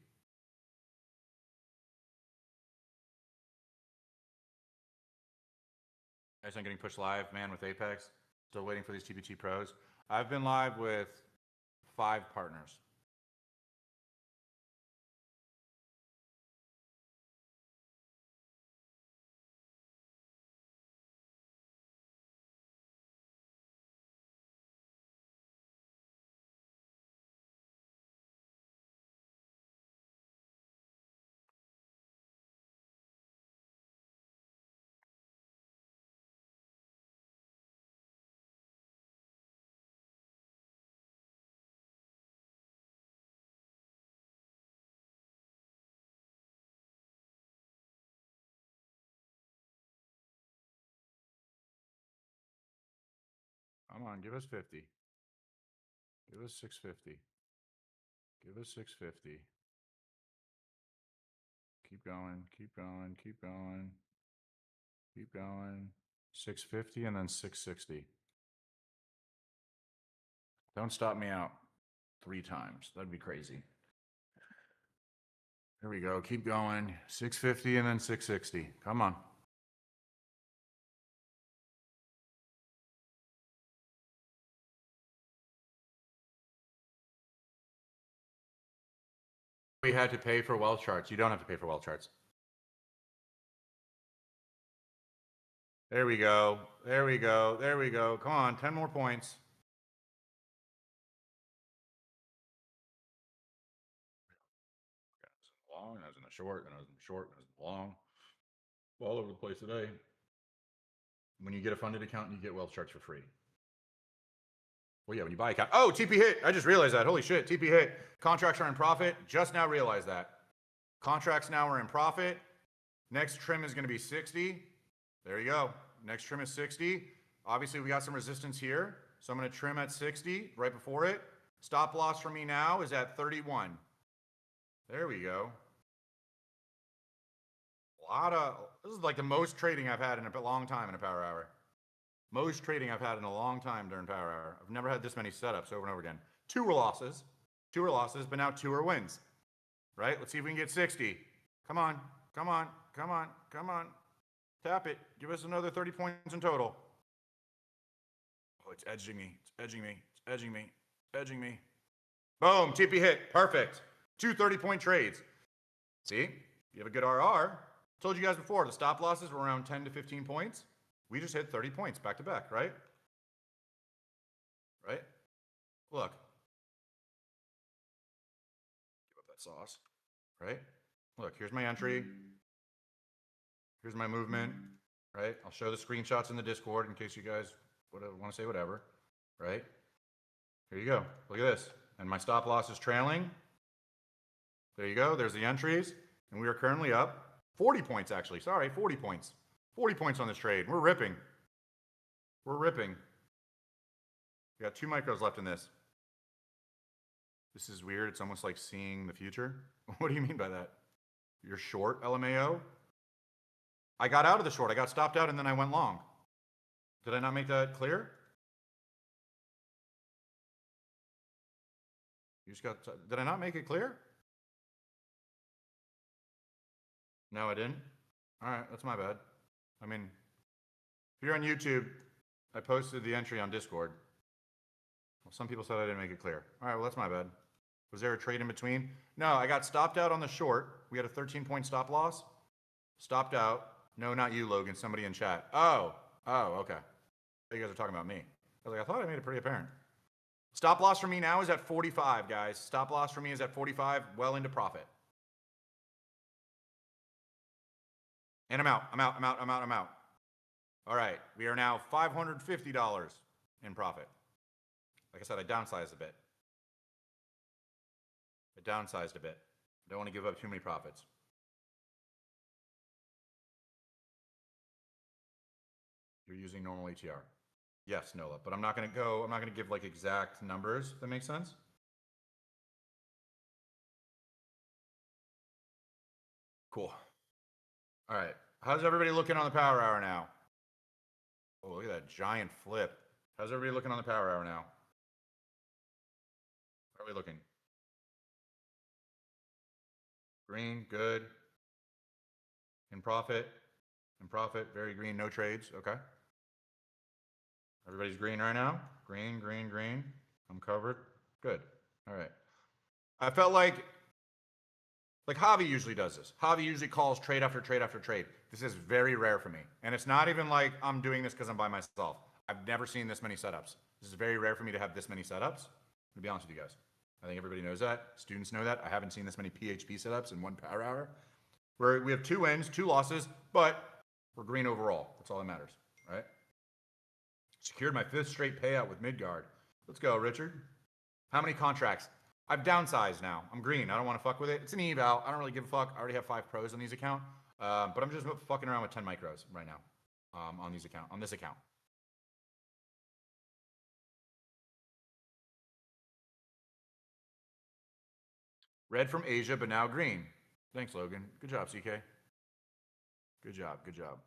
Guys, I'm getting pushed live, man, with Apex. Still waiting for these TBT pros. I've been live with 5 partners. Come on, give us 50. Give us 650. Give us 650. Keep going, keep going, keep going. Keep going. 650 and then 660. Don't stop me out 3 times. That'd be crazy. Here we go. Keep going. 650 and then 660. Come on. We had to pay for well charts. You don't have to pay for well charts. There we go. There we go. There we go. Come on. 10 more points. Long, and I was in the short, and I was in the short, and I was in the long. All over the place today. When you get a funded account, you get wealth charts for free. Well, yeah, when you buy account. Oh, TP hit. I just realized that. Holy shit, TP hit. Contracts are in profit. Just now realized that. Contracts now are in profit. Next trim is going to be 60. There you go. Next trim is 60. Obviously, we got some resistance here. So I'm going to trim at 60 right before it. Stop loss for me now is at 31. There we go. This is like the most trading I've had in a long time in a power hour. Most trading I've had in a long time during power hour. I've never had this many setups over and over again. 2 were losses, but now 2 are wins. Right? Let's see if we can get 60. Come on, come on, come on, come on. Tap it. Give us another 30 points in total. Oh, it's edging me. It's edging me. It's edging me. It's edging me. Boom. TP hit. Perfect. 2 30-point trades. See? You have a good RR. Told you guys before, the stop losses were around 10 to 15 points. We just hit 30 points back to back, right? Right? Look. Give up that sauce. Right? Look, here's my entry. Here's my movement. Right? I'll show the screenshots in the Discord in case you guys want to say whatever. Right? Here you go. Look at this. And my stop loss is trailing. There you go. There's the entries. And we are currently up 40 points, actually. Sorry, 40 points. 40 points on this trade. We're ripping. We're ripping. We got 2 micros left in this. This is weird. It's almost like seeing the future. What do you mean by that? You're short, LMAO? I got out of the short. I got stopped out and then I went long. Did I not make that clear? You just got... Did I not make it clear? No, I didn't. All right, that's my bad. I mean, if you're on YouTube, I posted the entry on Discord. Well, some people said I didn't make it clear. All right, well, that's my bad. Was there a trade in between? No, I got stopped out on the short. We had a 13-point stop loss. Stopped out. No, not you, Logan. Somebody in chat. Oh, okay. You guys are talking about me. I thought I made it pretty apparent. Stop loss for me now is at 45, guys. Stop loss for me is at 45, well into profit. And I'm out. All right, we are now $550 in profit. Like I said, I downsized a bit. I don't want to give up too many profits. You're using normal ATR. Yes, Nola, but I'm not going to give like exact numbers. That makes sense? Cool. All right. How's everybody looking on the power hour now? Oh, look at that giant flip. How's everybody looking on the power hour now? How are we looking? Green, good. In profit, very green, no trades. Okay. Everybody's green right now. Green. I'm covered. Good. All right. I felt like Javi usually does this. Javi usually calls trade after trade after trade. This is very rare for me. And it's not even like I'm doing this because I'm by myself. I've never seen this many setups. This is very rare for me to have this many setups. To be honest with you guys. I think everybody knows that. Students know that. I haven't seen this many PHP setups in one power hour. Where we have 2 wins, 2 losses, but we're green overall. That's all that matters, right? Secured my 5th straight payout with Midgard. Let's go, Richard. How many contracts? I've downsized now. I'm green. I don't want to fuck with it. It's an eval. I don't really give a fuck. I already have 5 pros on these account. But I'm just fucking around with 10 micros right now on this account. Red from Asia, but now green. Thanks, Logan. Good job, CK. Good job.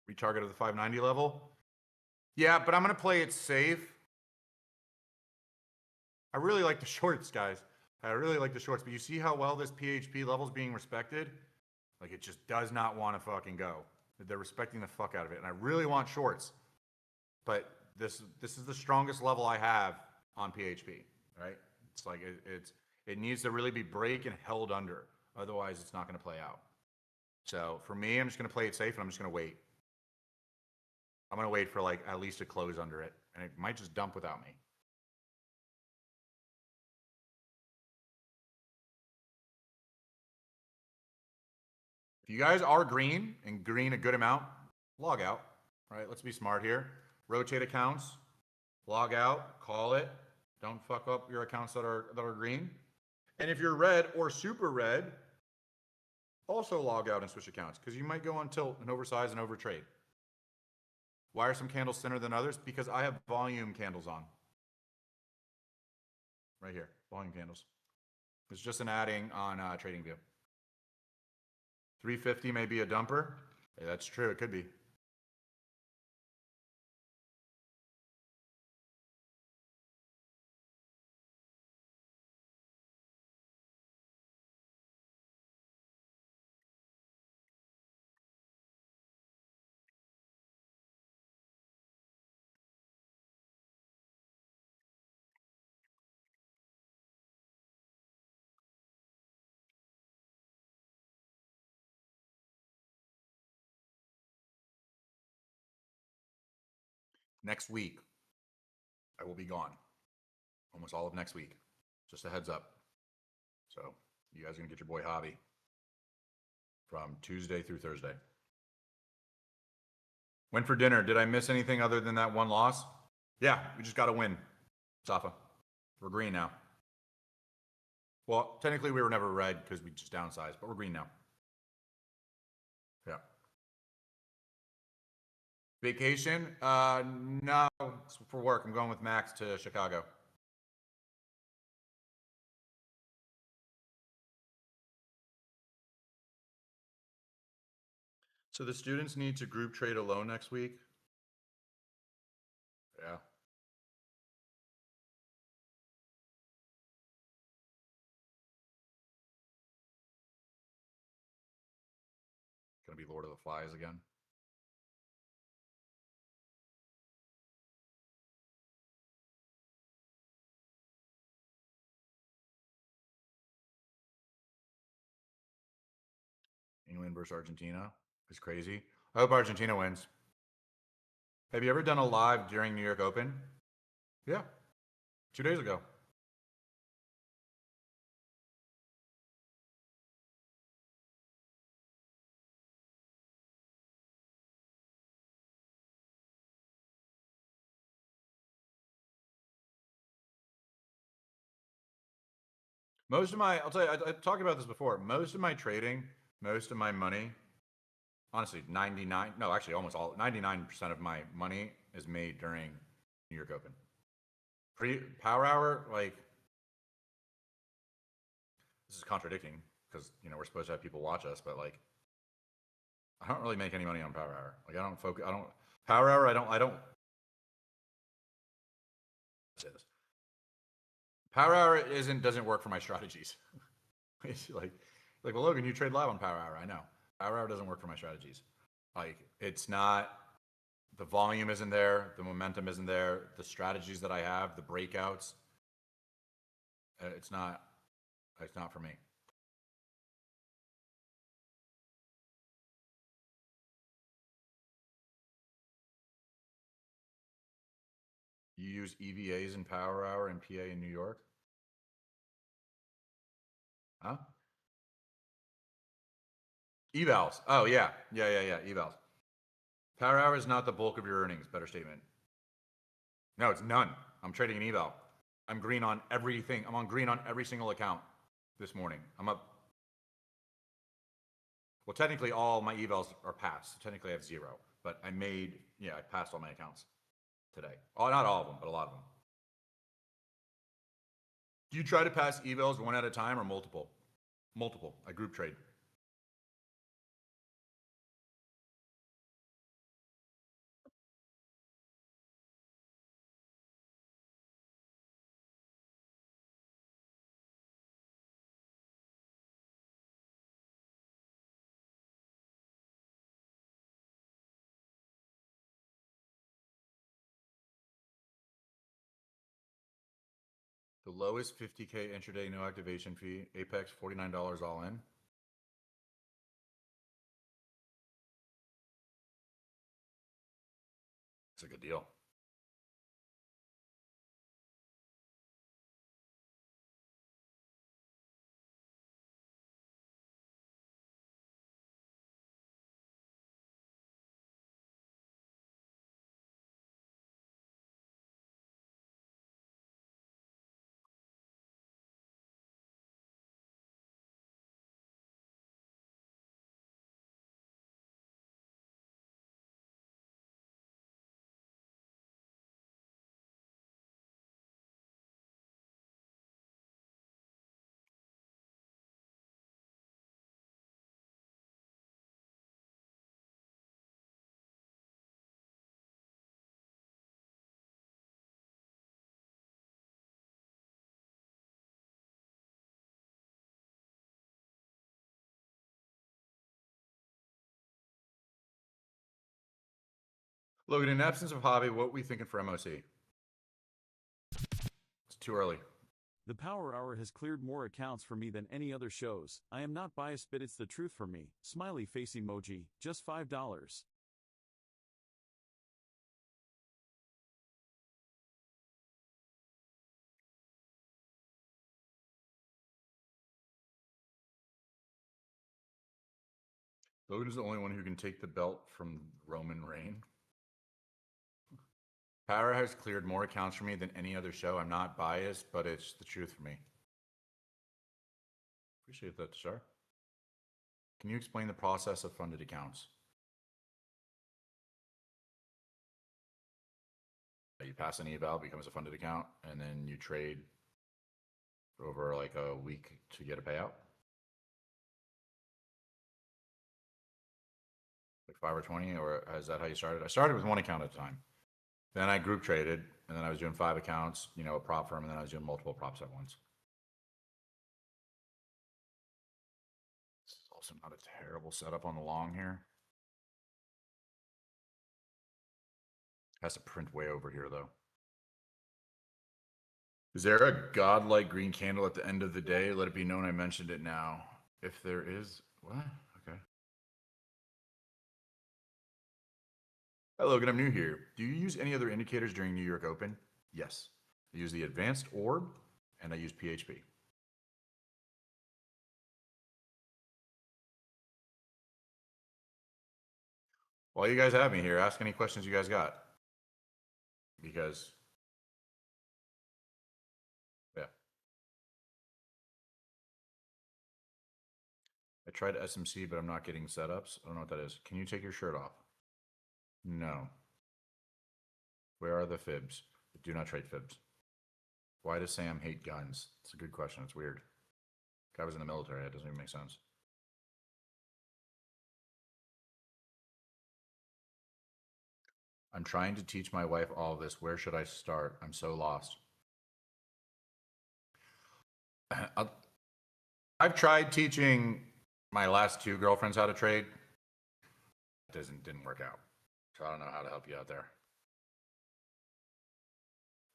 Retarget at the 590 level. Yeah, but I'm going to play it safe. I really like the shorts, guys. I really like the shorts, but you see how well this PHP level is being respected? Like, it just does not want to fucking go. They're respecting the fuck out of it, and I really want shorts. But this is the strongest level I have on PHP, right? It's like it needs to really be break and held under. Otherwise, it's not going to play out. So for me, I'm just going to play it safe, and I'm just going to wait. I'm going to wait for like at least a close under it, and it might just dump without me. If you guys are green and green a good amount, log out. Right? Let's be smart here. Rotate accounts, log out, call it. Don't fuck up your accounts that are green. And if you're red or super red, also log out and switch accounts because you might go on tilt and oversize and overtrade. Why are some candles thinner than others? Because I have volume candles on. Right here, volume candles. It's just an adding on TradingView. 350 may be a dumper. Hey, that's true. It could be. Next week, I will be gone. Almost all of next week. Just a heads up. So You guys are gonna get your boy Hobby from Tuesday through Thursday. Went for dinner. Did I miss anything other than that one loss? Yeah, we just got to win, Safa. We're green now. Well, technically we were never red because we just downsized, but we're green now. Yeah. Vacation? No, it's for work. I'm going with Max to Chicago. So the students need to group trade alone next week? Yeah. Gonna be Lord of the Flies again. England versus Argentina is crazy. I hope Argentina wins. Have you ever done a live during New York Open? Yeah, 2 days ago. Most of my, I'll tell you, I talked about this before. Most of my trading, most of my money, honestly, 99, no, actually almost all, 99% of my money is made during New York Open. Power hour, like, this is contradicting because, you know, we're supposed to have people watch us, but like, I don't really make any money on power hour. Like, I don't focus, power hour, I don't say this. Power hour doesn't work for my strategies. It's like, well, Logan, you trade live on power hour. I know. Power hour doesn't work for my strategies. Like, it's not, the volume isn't there, the momentum isn't there, the strategies that I have, the breakouts, it's not for me. You use EVAs in power hour and PA in New York? Huh? Evals. Oh, yeah. Yeah. Evals. Power hour is not the bulk of your earnings. Better statement. No, it's none. I'm trading an eval. I'm green on everything. I'm on green on every single account this morning. I'm up. Well, technically, all my evals are passed. So technically, I have 0. But I passed all my accounts today. Oh, not all of them, but a lot of them. Do you try to pass evals one at a time or multiple? Multiple. I group trade. The lowest 50K intraday no activation fee. Apex $49 all in. It's a good deal. Logan, in absence of hobby, what are we thinking for MOC? It's too early. The Power Hour has cleared more accounts for me than any other shows. I am not biased, but it's the truth for me. Smiley face emoji, just $5. Logan is the only one who can take the belt from Roman Reigns. Power has cleared more accounts for me than any other show. I'm not biased, but it's the truth for me. Appreciate that, sir. Can you explain the process of funded accounts? You pass an eval, becomes a funded account, and then you trade over like a week to get a payout. Like 5 or 20, or is that how you started? I started with one account at a time. Then I group traded, and then I was doing 5 accounts, you know, a prop firm, and then I was doing multiple props at once. This is also not a terrible setup on the long here. Has to print way over here, though. Is there a godlike green candle at the end of the day? Let it be known I mentioned it now. If there is, what? Okay. Hi, Logan, I'm new here. Do you use any other indicators during New York Open? Yes. I use the advanced orb, and I use PHP. While you guys have me here, ask any questions you guys got. Because, yeah. I tried SMC, but I'm not getting setups. I don't know what that is. Can you take your shirt off? No. Where are the fibs? Do not trade fibs. Why does Sam hate guns? It's a good question. It's weird. Guy was in the military. That doesn't even make sense. I'm trying to teach my wife all of this. Where should I start? I'm so lost. I've tried teaching my last 2 girlfriends how to trade. It didn't work out. So I don't know how to help you out there.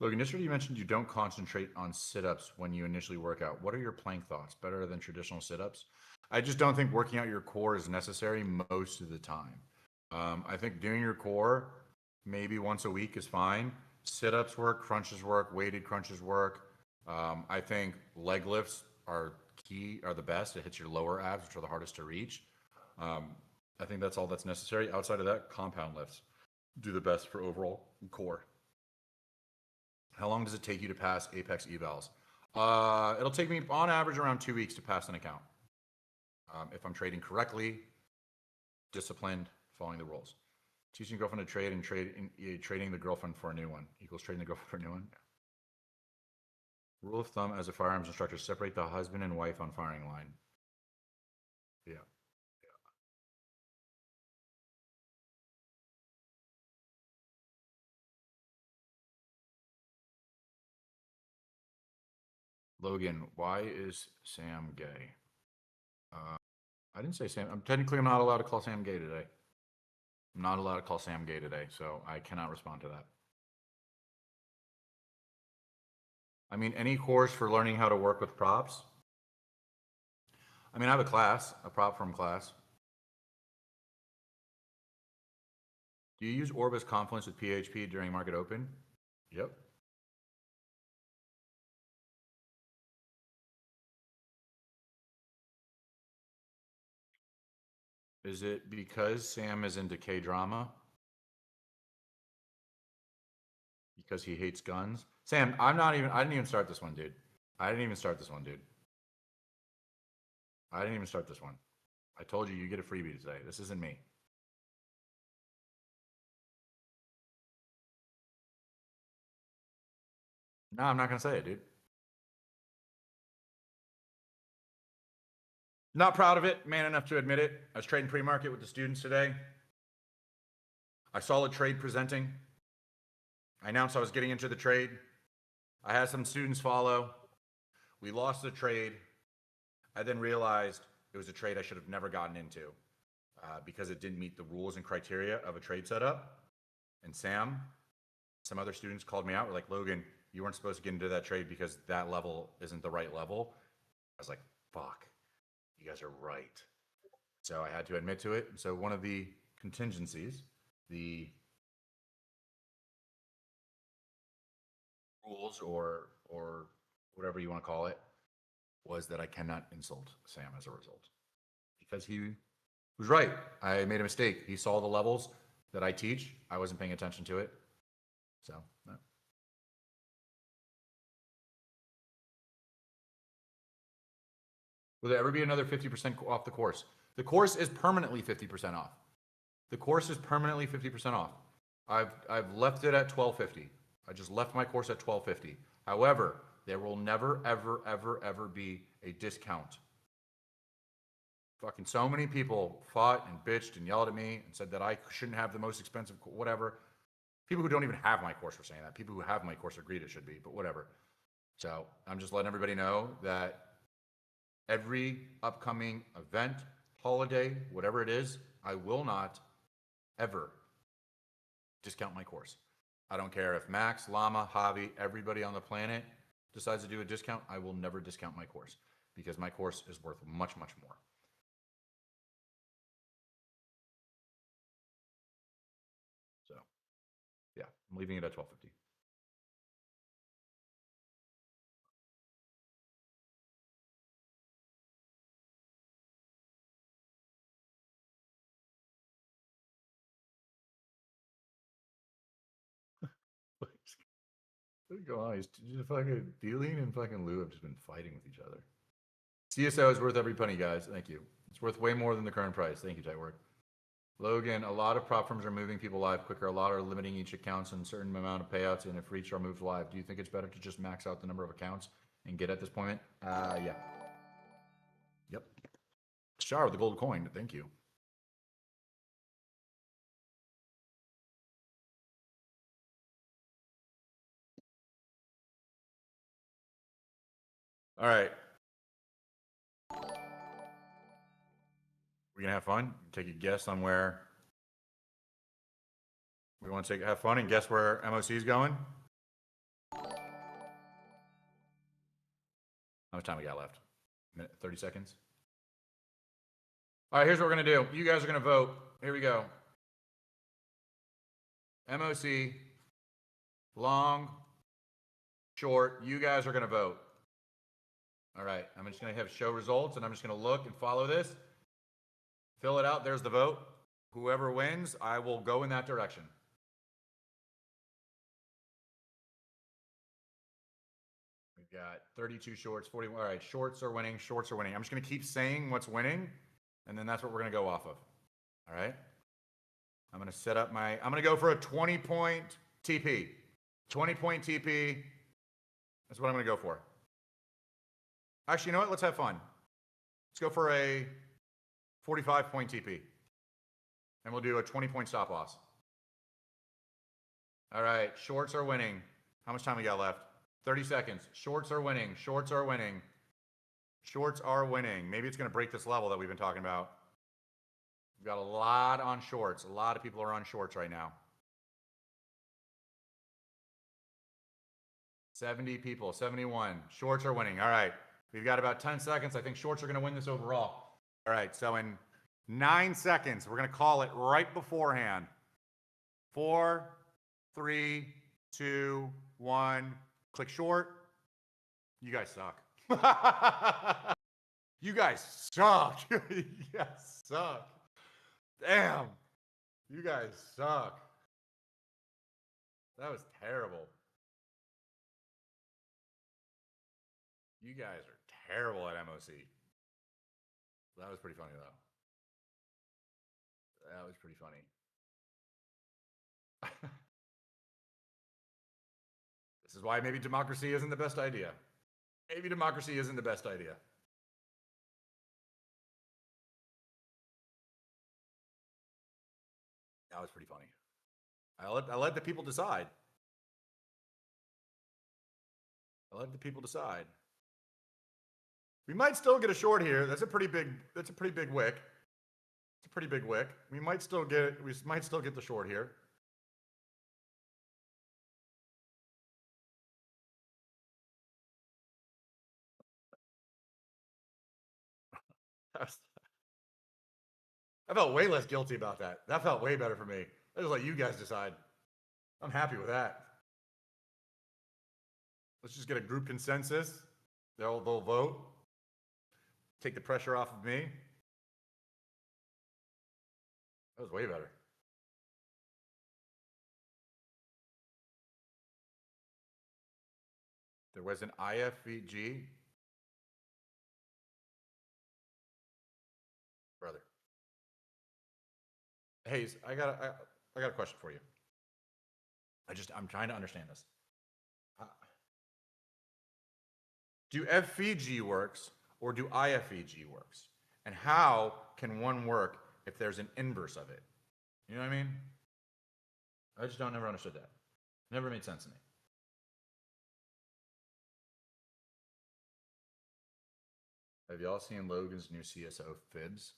Logan, yesterday you mentioned you don't concentrate on sit-ups when you initially work out. What are your plank thoughts? Better than traditional sit-ups? I just don't think working out your core is necessary most of the time. I think doing your core maybe once a week is fine. Sit-ups work, crunches work, weighted crunches work. I think leg lifts are the best. It hits your lower abs, which are the hardest to reach. I think that's all that's necessary. Outside of that, compound lifts do the best for overall core. How long does it take you to pass Apex evals? It'll take me on average around 2 weeks to pass an account. If I'm trading correctly, disciplined, following the rules. Teaching your girlfriend to trade and trading the girlfriend for a new one equals trading the girlfriend for a new one. Rule of thumb as a firearms instructor, separate the husband and wife on firing line. Yeah. Logan, why is Sam gay? I didn't say Sam. I'm not allowed to call Sam gay today. I'm not allowed to call Sam gay today, so I cannot respond to that. I mean, any course for learning how to work with props? I mean, I have a class, a prop firm class. Do you use Orbis Confluence with PHP during Market Open? Yep. Is it because Sam is into K-drama? Because he hates guns? Sam, I didn't even start this one, dude. I didn't even start this one. I told you, you get a freebie today. This isn't me. No, I'm not going to say it, dude. Not proud of it, man enough to admit it. I was trading pre-market with the students today. I saw a trade presenting. I announced I was getting into the trade. I had some students follow. We lost the trade. I then realized it was a trade I should have never gotten into because it didn't meet the rules and criteria of a trade setup. And Sam, some other students called me out. Were like, Logan, you weren't supposed to get into that trade because that level isn't the right level. I was like, fuck, you guys are right. So I had to admit to it. So one of the contingencies, the rules or whatever you want to call it, was that I cannot insult Sam as a result because he was right. I made a mistake. He saw the levels that I teach. I wasn't paying attention to it. So, no. Will there ever be another 50% off the course? The course is permanently 50% off. The course is permanently 50% off. I've left it at $12.50. I just left my course at $12.50. However, there will never, ever, ever, ever be a discount. Fucking so many people fought and bitched and yelled at me and said that I shouldn't have the most expensive, whatever. People who don't even have my course were saying that. People who have my course agreed it should be, but whatever. So I'm just letting everybody know that every upcoming event, holiday, whatever it is, I will not ever discount my course. I don't care if Max, Lama, Javi, everybody on the planet decides to do a discount. I will never discount my course because my course is worth much, much more. So, yeah, I'm leaving it at $12.50. Go on. He's just fucking Dealing and fucking Lou have just been fighting with each other. CSO is worth every penny, guys. Thank you. It's worth way more than the current price. Thank you, Tightwork. Logan, a lot of prop firms are moving people live quicker. A lot are limiting each accounts and certain amount of payouts. And if reach are moved live, do you think it's better to just max out the number of accounts and get at this point? Yeah. Yep. Shar with the gold coin. Thank you. All right. We're gonna have fun. Take a guess on where we want to have fun and guess where MOC is going. How much time we got left? Minute, 30 seconds. All right, here's what we're gonna do. You guys are gonna vote. Here we go. MOC, long, short. You guys are gonna vote. All right, I'm just gonna have show results and I'm just gonna look and follow this. Fill it out, there's the vote. Whoever wins, I will go in that direction. We've got 32 shorts, 41. All right, shorts are winning, shorts are winning. I'm just gonna keep saying what's winning, and then that's what we're gonna go off of. All right? I'm gonna set up my, I'm gonna go for a 20-point TP. 20-point TP, that's what I'm gonna go for. Actually, you know what? Let's have fun. Let's go for a 45-point TP. And we'll do a 20-point stop loss. All right, shorts are winning. How much time we got left? 30 seconds. Shorts are winning. Shorts are winning. Shorts are winning. Maybe it's going to break this level that we've been talking about. We've got a lot on shorts. A lot of people are on shorts right now. 70 people, 71. Shorts are winning. All right. We've got about 10 seconds. I think shorts are going to win this overall. All right. So in 9 seconds, we're going to call it right beforehand. 4, 3, 2, 1. Click short. You guys suck. You guys suck. You guys suck. Damn. You guys suck. That was terrible. You guys are terrible at MOC. That was pretty funny, though. That was pretty funny. This is why maybe democracy isn't the best idea. Maybe democracy isn't the best idea. That was pretty funny. I let the people decide. I let the people decide. We might still get a short here. That's a pretty big wick. It's a pretty big wick. We might still get the short here. I felt way less guilty about that. That felt way better for me. I just let you guys decide. I'm happy with that. Let's just get a group consensus. They'll vote. Take the pressure off of me. That was way better. There was an IFVG. Brother. Hayes, I got a question for you. I'm trying to understand this. Do FVG works or do IFVG works? And how can one work if there's an inverse of it? You know what I mean? I just never understood that. Never made sense to me. Have y'all seen Logan's new CSO fibs?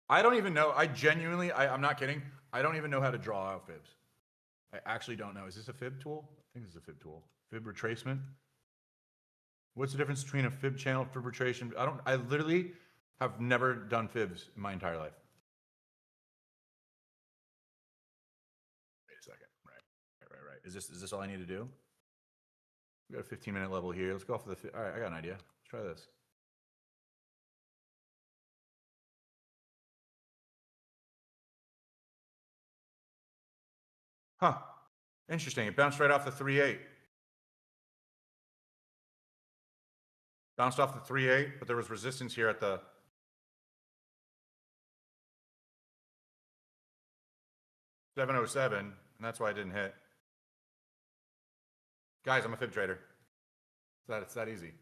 I don't even know. I'm not kidding. I don't even know how to draw out fibs. I actually don't know. Is this a fib tool? I think this is a fib tool. Fib retracement. What's the difference between a fib channel, fib retracement? I literally have never done fibs in my entire life. Wait a second. Right. Is this all I need to do? We got a 15-minute level here. Let's go off of the. All right, I got an idea. Let's try this. Huh. Interesting. It bounced right off the 3.8. Bounced off the 3.8, but there was resistance here at the 707, and that's why I didn't hit. Guys, I'm a fib trader. It's that easy.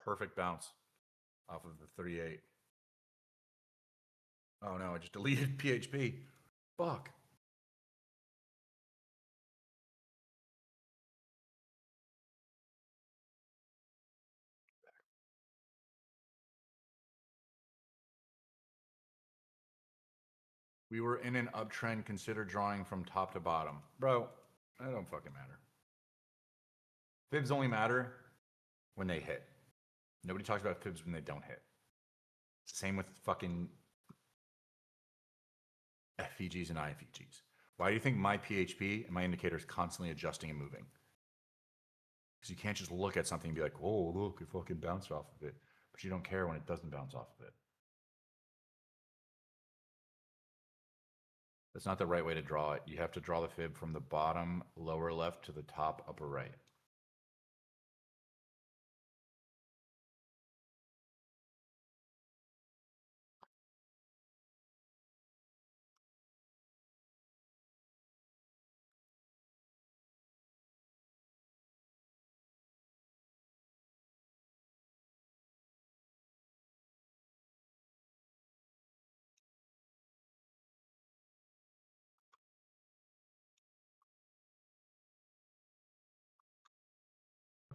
Perfect bounce off of the 3.8. Oh no, I just deleted PHP. Fuck. We were in an uptrend. Consider drawing from top to bottom. Bro, that don't fucking matter. Fibs only matter when they hit. Nobody talks about fibs when they don't hit. Same with fucking FVGs and IFVGs. Why do you think my PHP and my indicator is constantly adjusting and moving? Because you can't just look at something and be like, oh, look, it fucking bounced off of it. But you don't care when it doesn't bounce off of it. That's not the right way to draw it. You have to draw the fib from the bottom lower left to the top upper right.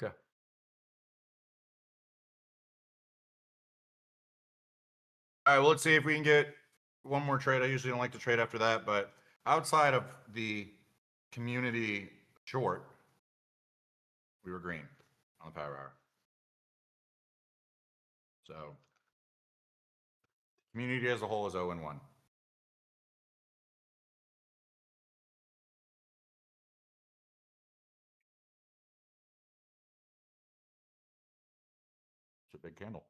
Okay. All right, well, let's see if we can get one more trade. I usually don't like to trade after that, but outside of the community short, we were green on the power hour. So community as a whole is 0-1. It's a big candle.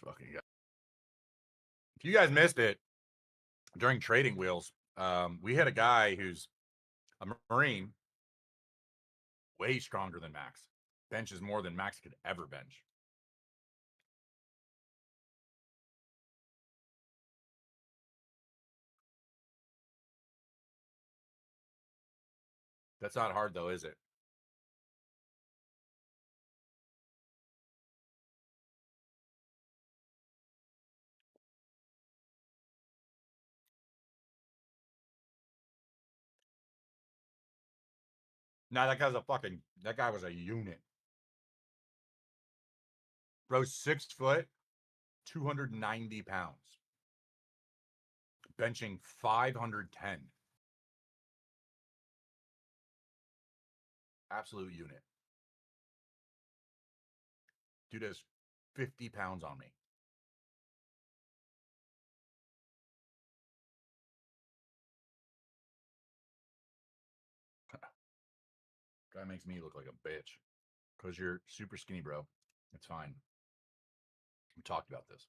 fucking guy. If you guys missed it during Trading Wheels, we had a guy who's a Marine, way stronger than Max. Benches more than Max could ever bench. That's not hard though, is it? Nah, that guy was a unit. Bro's 6 foot, 290 pounds. Benching 510. Absolute unit. Dude has 50 pounds on me. Guy makes me look like a bitch. Because you're super skinny, bro. It's fine. We talked about this.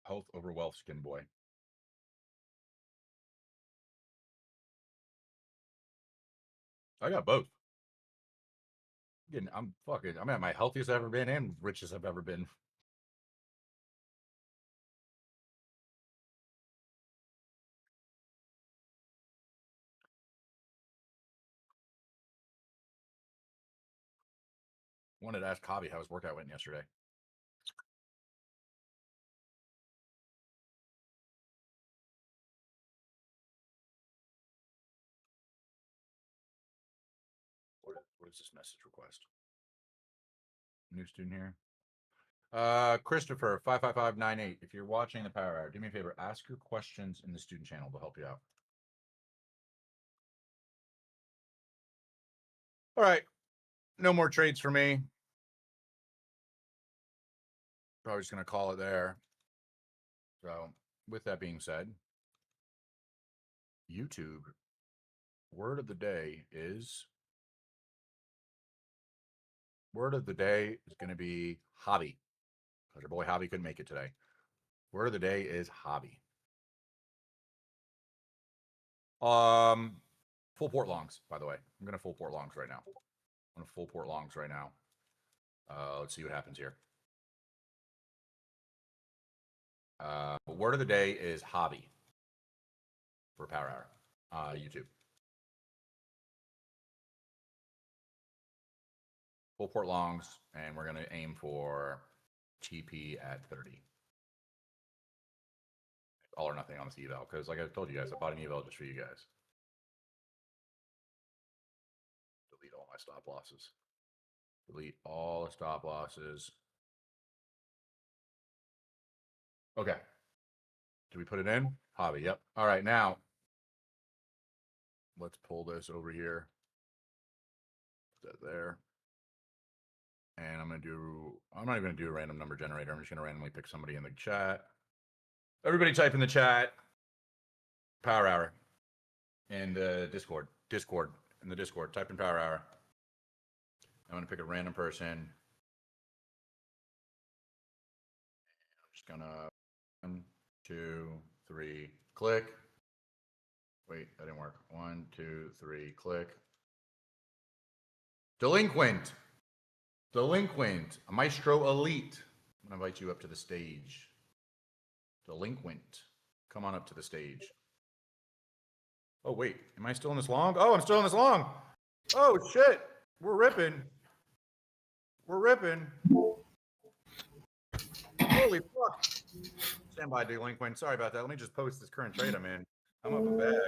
Health over wealth, skin boy. I got both. I'm at my healthiest I've ever been and richest I've ever been. Wanted to ask Javi how his workout went yesterday. What is this message request? New student here. Christopher 55598. If you're watching the Power Hour, do me a favor, ask your questions in the student channel to help you out. All right. No more trades for me. Probably just gonna call it there. So with that being said, YouTube word of the day is going to be hobby. Because our boy Hobby couldn't make it today. Word of the day is hobby. Full port longs, by the way. I'm going to full port longs right now. I'm going to full port longs right now. Let's see what happens here. Word of the day is hobby for Power Hour, YouTube. Full port longs, and we're going to aim for TP at 30. All or nothing on this eval, because like I told you guys, I bought an eval just for you guys. Delete all my stop losses. Delete all the stop losses. Okay. Do we put it in? Hobby, yep. All right, now let's pull this over here. Put that there. And I'm not even going to do a random number generator. I'm just going to randomly pick somebody in the chat. Everybody type in the chat, Power Hour, in the Discord. In the Discord, type in Power Hour. I'm going to pick a random person. I'm just going to 1, 2, 3, click. Wait, that didn't work. 1, 2, 3, click. Delinquent, a Maestro Elite. I'm going to invite you up to the stage. Delinquent, come on up to the stage. Oh, wait, am I still in this long? Oh, I'm still in this long. Oh, shit, we're ripping. Holy fuck. Stand by, Delinquent. Sorry about that. Let me just post this current trade I'm in. I'm up a bag.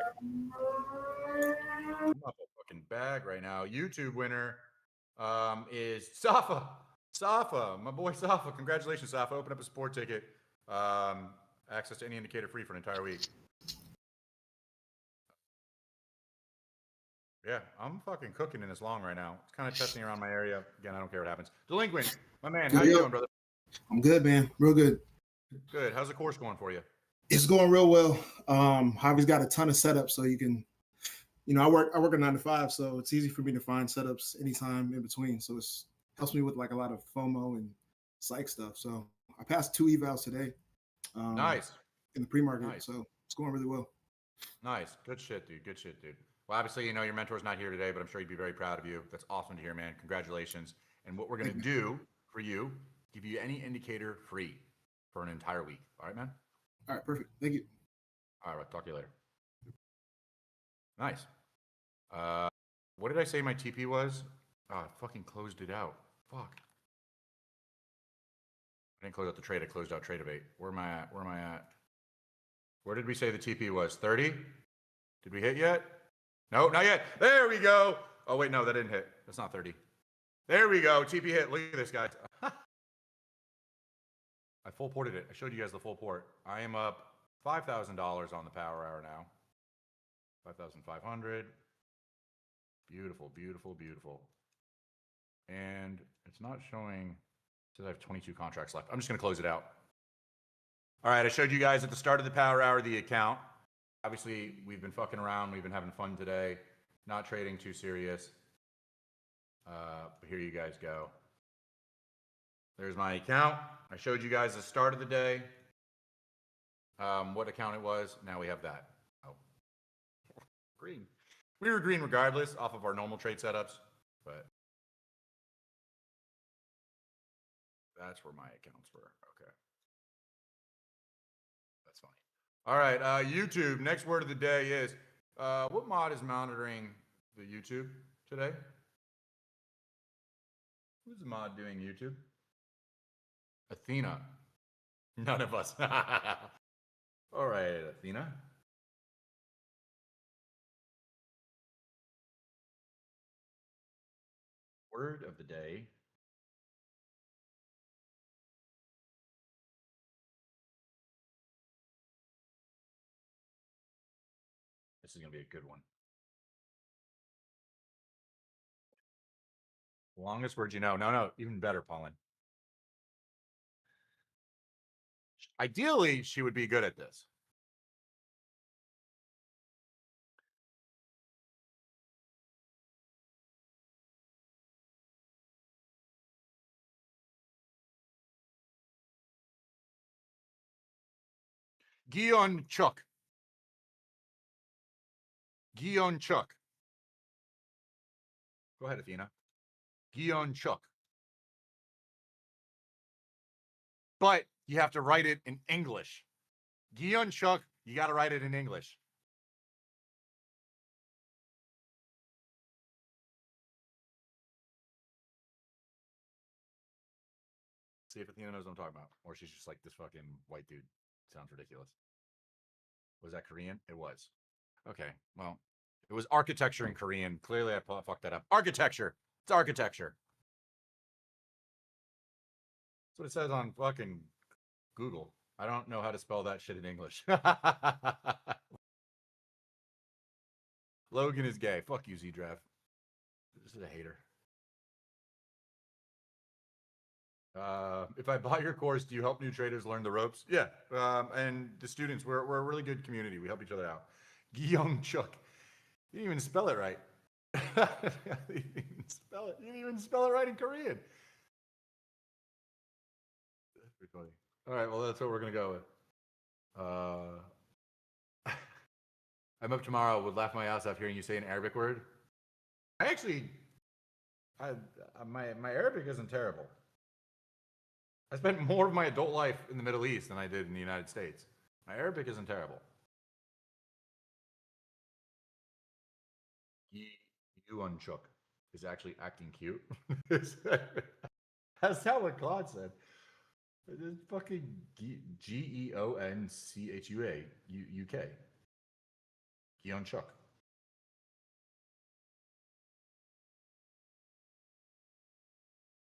I'm up a fucking bag right now. YouTube winner is Safa. My boy Safa. Congratulations, Safa. Open up a sport ticket. Access to any indicator free for an entire week. Yeah, I'm fucking cooking in this long right now. It's kind of testing around my area. Again, I don't care what happens. Delinquent, my man, how you doing, brother? I'm good, man. Real good. Good. How's the course going for you? It's going real well. Javi's got a ton of setups, so you can I work a 9 to 5, so it's easy for me to find setups anytime in between. So it's helps me with like a lot of FOMO and psych stuff. So I passed 2 evals today Nice. in the pre-market, Nice. so it's going really well. Nice. Good shit, dude. Good shit, dude. Well, obviously, your mentor's not here today, but I'm sure he'd be very proud of you. That's awesome to hear, man. Congratulations. And what we're going to Thank you. do for you, give you any indicator free for an entire week. All right, man? All right, perfect. Thank you. All right, talk to you later. Nice. What did I say my TP was? Oh, I fucking closed it out. Fuck. I didn't close out the trade. I closed out Trade Abate. Where am I at? Where am I at? Where did we say the TP was? 30? Did we hit yet? No, not yet. There we go. Oh, wait, no, that didn't hit. That's not 30. There we go. TP hit. Look at this, guys. I full ported it. I showed you guys the full port. I am up $5,000 on the power hour now. 5,500. Beautiful, beautiful, beautiful. And it's not showing. It says I have 22 contracts left. I'm just going to close it out. All right, I showed you guys at the start of the power hour the account. Obviously, we've been fucking around. We've been having fun today. Not trading too serious. But here you guys go. There's my account. I showed you guys the start of the day. What account it was. Now we have that. Oh, green. We were green regardless off of our normal trade setups, but that's where my accounts were. Okay. That's funny. All right, YouTube, next word of the day is, what mod is monitoring the YouTube today? Who's the mod doing YouTube? Athena. None of us. All right, Athena. Word of the day. This is going to be a good one. Longest word you know. No, even better, Pauline. Ideally, she would be good at this. Gyeonchuk. Gyeonchuk. Go ahead, Athena. Gyeonchuk. But you have to write it in English. Gyeonchuk, you got to write it in English. See if Athena knows what I'm talking about. Or she's just like, this fucking white dude. Sounds ridiculous. Was that Korean? It was. Okay, well, it was architecture in Korean. Clearly, I fucked that up. Architecture. It's architecture. That's what it says on fucking Google. I don't know how to spell that shit in English. Logan is gay. Fuck you, Z-Draft. This is a hater. If I buy your course, do you help new traders learn the ropes? Yeah. And the students, we're a really good community. We help each other out. Gyeongchuk. You didn't even spell it right. You didn't even spell it right in Korean. That's pretty funny. All right, well, that's what we're going to go with. I'm up tomorrow. Would laugh my ass off hearing you say an Arabic word. My Arabic isn't terrible. I spent more of my adult life in the Middle East than I did in the United States. My Arabic isn't terrible. Yuanchuk is actually acting cute. That's not what Claude said. It's fucking Geonchua UK. Gyeonchuk.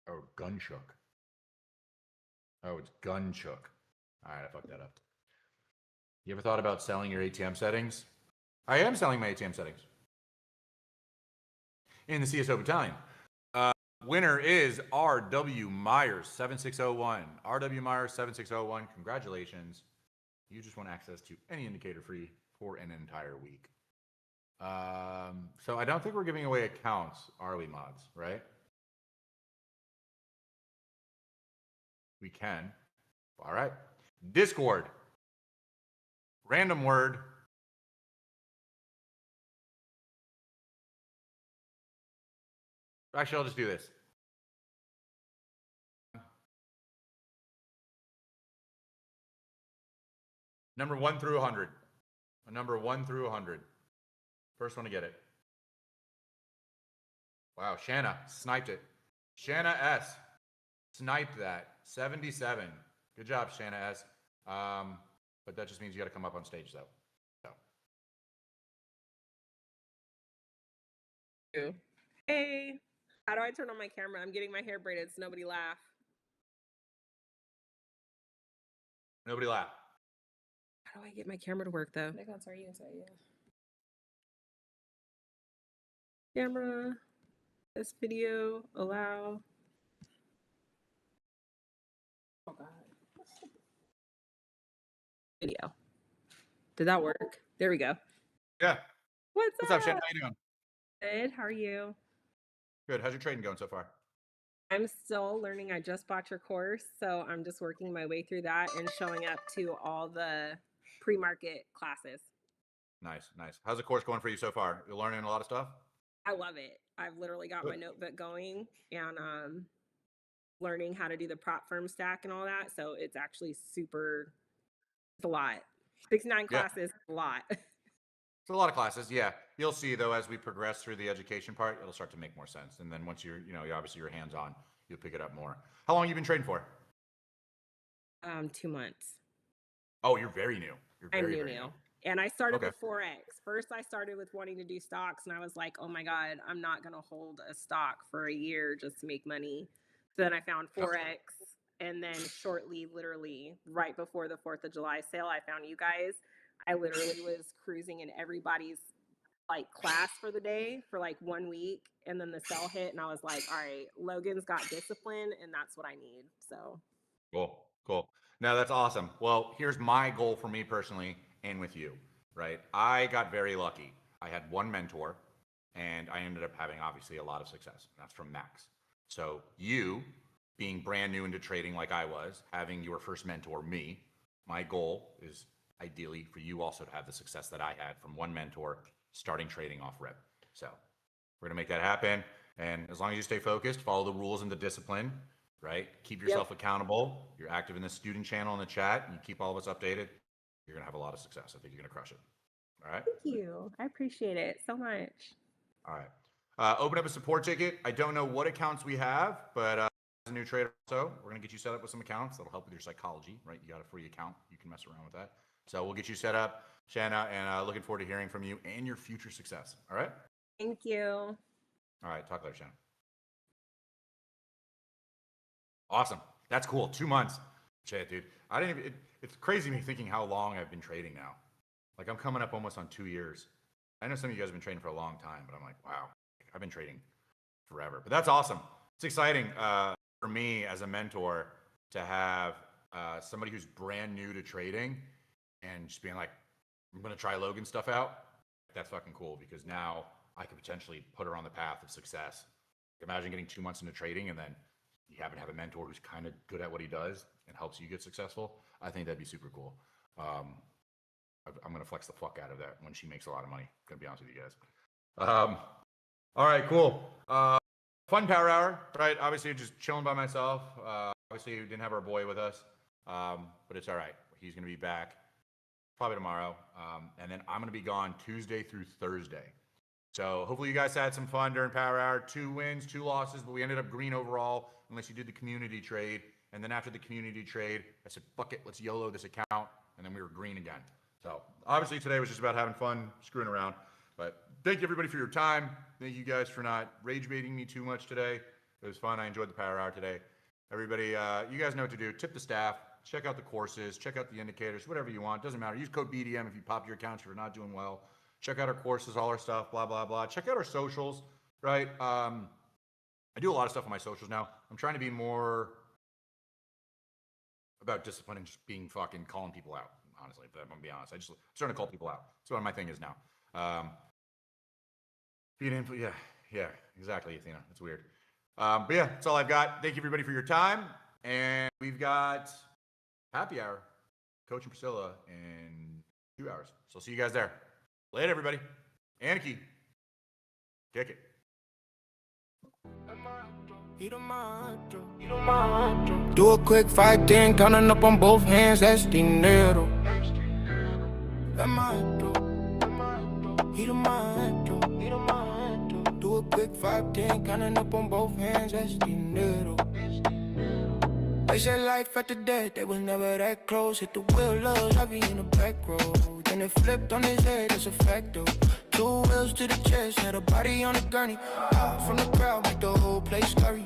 Oh, Gunchuk. Oh, it's Gunchuk. All right, I fucked that up. You ever thought about selling your ATM settings? I am selling my ATM settings in the CSO battalion. Winner is R.W. Myers 7601. R.W. Myers 7601. Congratulations. You just want access to any indicator free for an entire week. So I don't think we're giving away accounts, are we, mods? Right? We can. All right. Discord. Random word. Actually, I'll just do this. Number 1 through 100. A number 1 through 100. First one to get it. Wow, Shanna sniped it. Shanna S. Sniped that. 77. Good job, Shanna S. But that just means you got to come up on stage, though. So. Hey, how do I turn on my camera? I'm getting my hair braided so nobody laugh. Nobody laugh. How do I get my camera to work though? Camera, this video, allow. Oh God. Video. Did that work? There we go. Yeah. What's up, up? Shanna? How you doing? Good. How are you? Good. How's your trading going so far? I'm still learning. I just bought your course, so I'm just working my way through that and showing up to all the pre-market classes. Nice, nice. How's the course going for you so far? You're learning a lot of stuff? I love it. I've literally got my notebook going and learning how to do the prop firm stack and all that. So it's actually super, it's a lot. 69 classes, a lot. It's a lot of classes, yeah. You'll see though, as we progress through the education part, it'll start to make more sense. And then once you're obviously you're hands-on, you'll pick it up more. How long have you been trading for? 2 months. Oh, you're very new. You're very, I'm very new. And I started Okay. with Forex. First, I started with wanting to do stocks, and I was like, oh my God, I'm not going to hold a stock for a year just to make money. So then I found Forex. And then shortly, literally right before the 4th of July sale, I found you guys. I literally was cruising in everybody's like class for the day for like 1 week. And then the sale hit, and I was like, all right, Logan's got discipline, and that's what I need. So Cool, cool. No, that's awesome. Well, here's my goal for me personally and with you, right? I got very lucky. I had one mentor, and I ended up having obviously a lot of success. That's from Max. So you being brand new into trading like I was, having your first mentor, me, my goal is ideally for you also to have the success that I had from one mentor starting trading off rip. So we're gonna make that happen. And as long as you stay focused, follow the rules and the discipline, right? Keep yourself accountable. You're active in the student channel in the chat, and you keep all of us updated. You're gonna have a lot of success. I think you're gonna crush it. All right. thank you. I appreciate it so much. All right. Open up a support ticket. I don't know what accounts we have, but as a new trader, so we're gonna get you set up with some accounts that'll help with your psychology, right? You got a free account. You can mess around with that. So we'll get you set up, Shanna, and looking forward to hearing from you and your future success. All right. Thank you. All right. Talk later, Shanna. Awesome. That's cool. 2 months. Shit, dude. I didn't even, it's crazy me thinking how long I've been trading now. Like I'm coming up almost on 2 years. I know some of you guys have been trading for a long time, but I'm like, wow, I've been trading forever. But that's awesome. It's exciting for me as a mentor to have somebody who's brand new to trading and just being like, I'm going to try Logan stuff out. That's fucking cool because now I could potentially put her on the path of success. Imagine getting 2 months into trading and then you happen to have a mentor who's kind of good at what he does and helps you get successful. I think that'd be super cool. I'm going to flex the fuck out of that when she makes a lot of money. Going to be honest with you guys. All right, cool. Fun power hour, right? Obviously, just chilling by myself. Obviously, we didn't have our boy with us, but it's all right. He's going to be back probably tomorrow. And then I'm going to be gone Tuesday through Thursday. So hopefully you guys had some fun during power hour. 2 wins, 2 losses, but we ended up green overall unless you did the community trade. And then after the community trade, I said, fuck it, let's YOLO this account. And then we were green again. So obviously today was just about having fun, screwing around. But thank you everybody for your time. Thank you guys for not rage baiting me too much today. It was fun. I enjoyed the power hour today. Everybody, you guys know what to do. Tip the staff. Check out the courses. Check out the indicators. Whatever you want. Doesn't matter. Use code BDM if you pop your accounts if you're not doing well. Check out our courses, all our stuff, blah, blah, blah. Check out our socials, right? I do a lot of stuff on my socials now. I'm trying to be more about discipline and just being fucking calling people out, honestly. If I'm going to be honest. I'm starting to call people out. That's what my thing is now. Yeah, exactly, Athena. It's weird. But yeah, that's all I've got. Thank you everybody for your time. And we've got happy hour, Coach and Priscilla in 2 hours. So see you guys there. Later, everybody. Anarchy. Kick it. Do a quick 5, 10, counting up on both hands, that's dinero. Do a quick 5, 10, counting up on both hands, that's dinero. They said life after death, they was never that close. Hit the wheel, love, I be in the back row. Then it flipped on his head, it's a fact though. 2 wheels to the chest, had a body on a gurney. Out from the crowd, make the whole place scurry.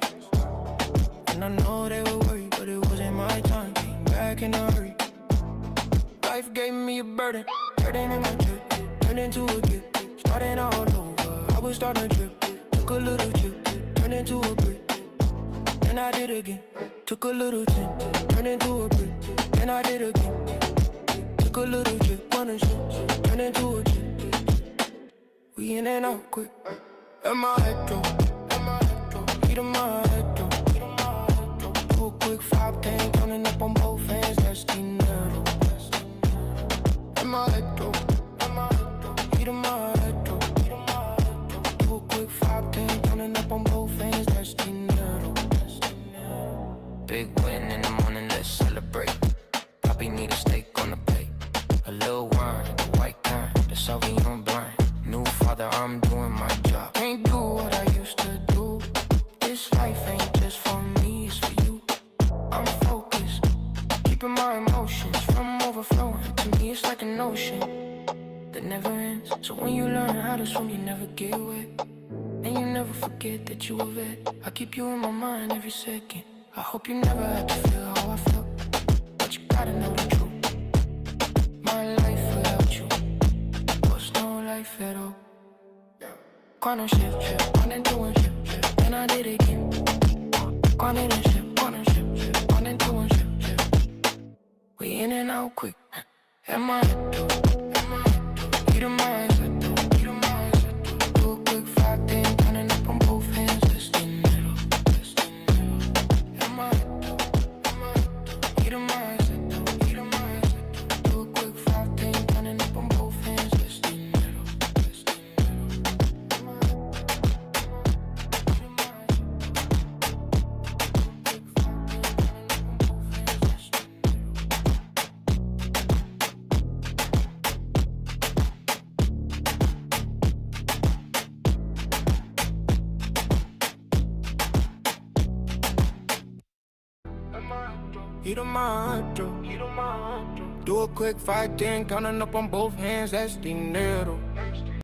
And I know they were worried, but it wasn't my time. Came back in a hurry. Life gave me a burden, burden in my trip, turned into a gift. Starting all over, I was starting to trip. Took a little trip, turned into a brick. Then I did again. Took a little tip, turned into a brick. Then I did again. Took a little trip, running shit, turned into a trip. We in and out quick. Let my head go, heat in my head go. Do a quick 5, 10, counting up on both hands, that's dinero. Let my head go, heat in my head go. Do a quick 5, 10, counting up on both hands, that's dinero. Big win in the morning, let's celebrate. Poppy need a steak on the plate. A little wine, the white kind, the Sauvignon blind. New father, I'm doing my job. Can't do what I used to do. This life ain't just for me, it's for you. I'm focused, keeping my emotions from overflowing. To me, it's like an ocean that never ends. So when you learn how to swim, you never get wet. And you never forget that you a vet. I keep you in my mind every second. I hope you never had to feel how I felt. But you gotta know the truth. My life without you was no life at all. Quantum shift, quantum doing shift, then I did it again. Quantum shift, quantum shift. We in and out quick. Am I heat in my eyes, do a quick 5, 10, counting up on both hands, that's dinero. Am I heat in my eyes, do a quick 5, 10, counting up on both hands, that's dinero. Heat on my hydro. Do a quick 5, 10, counting up on both hands, that's dinero.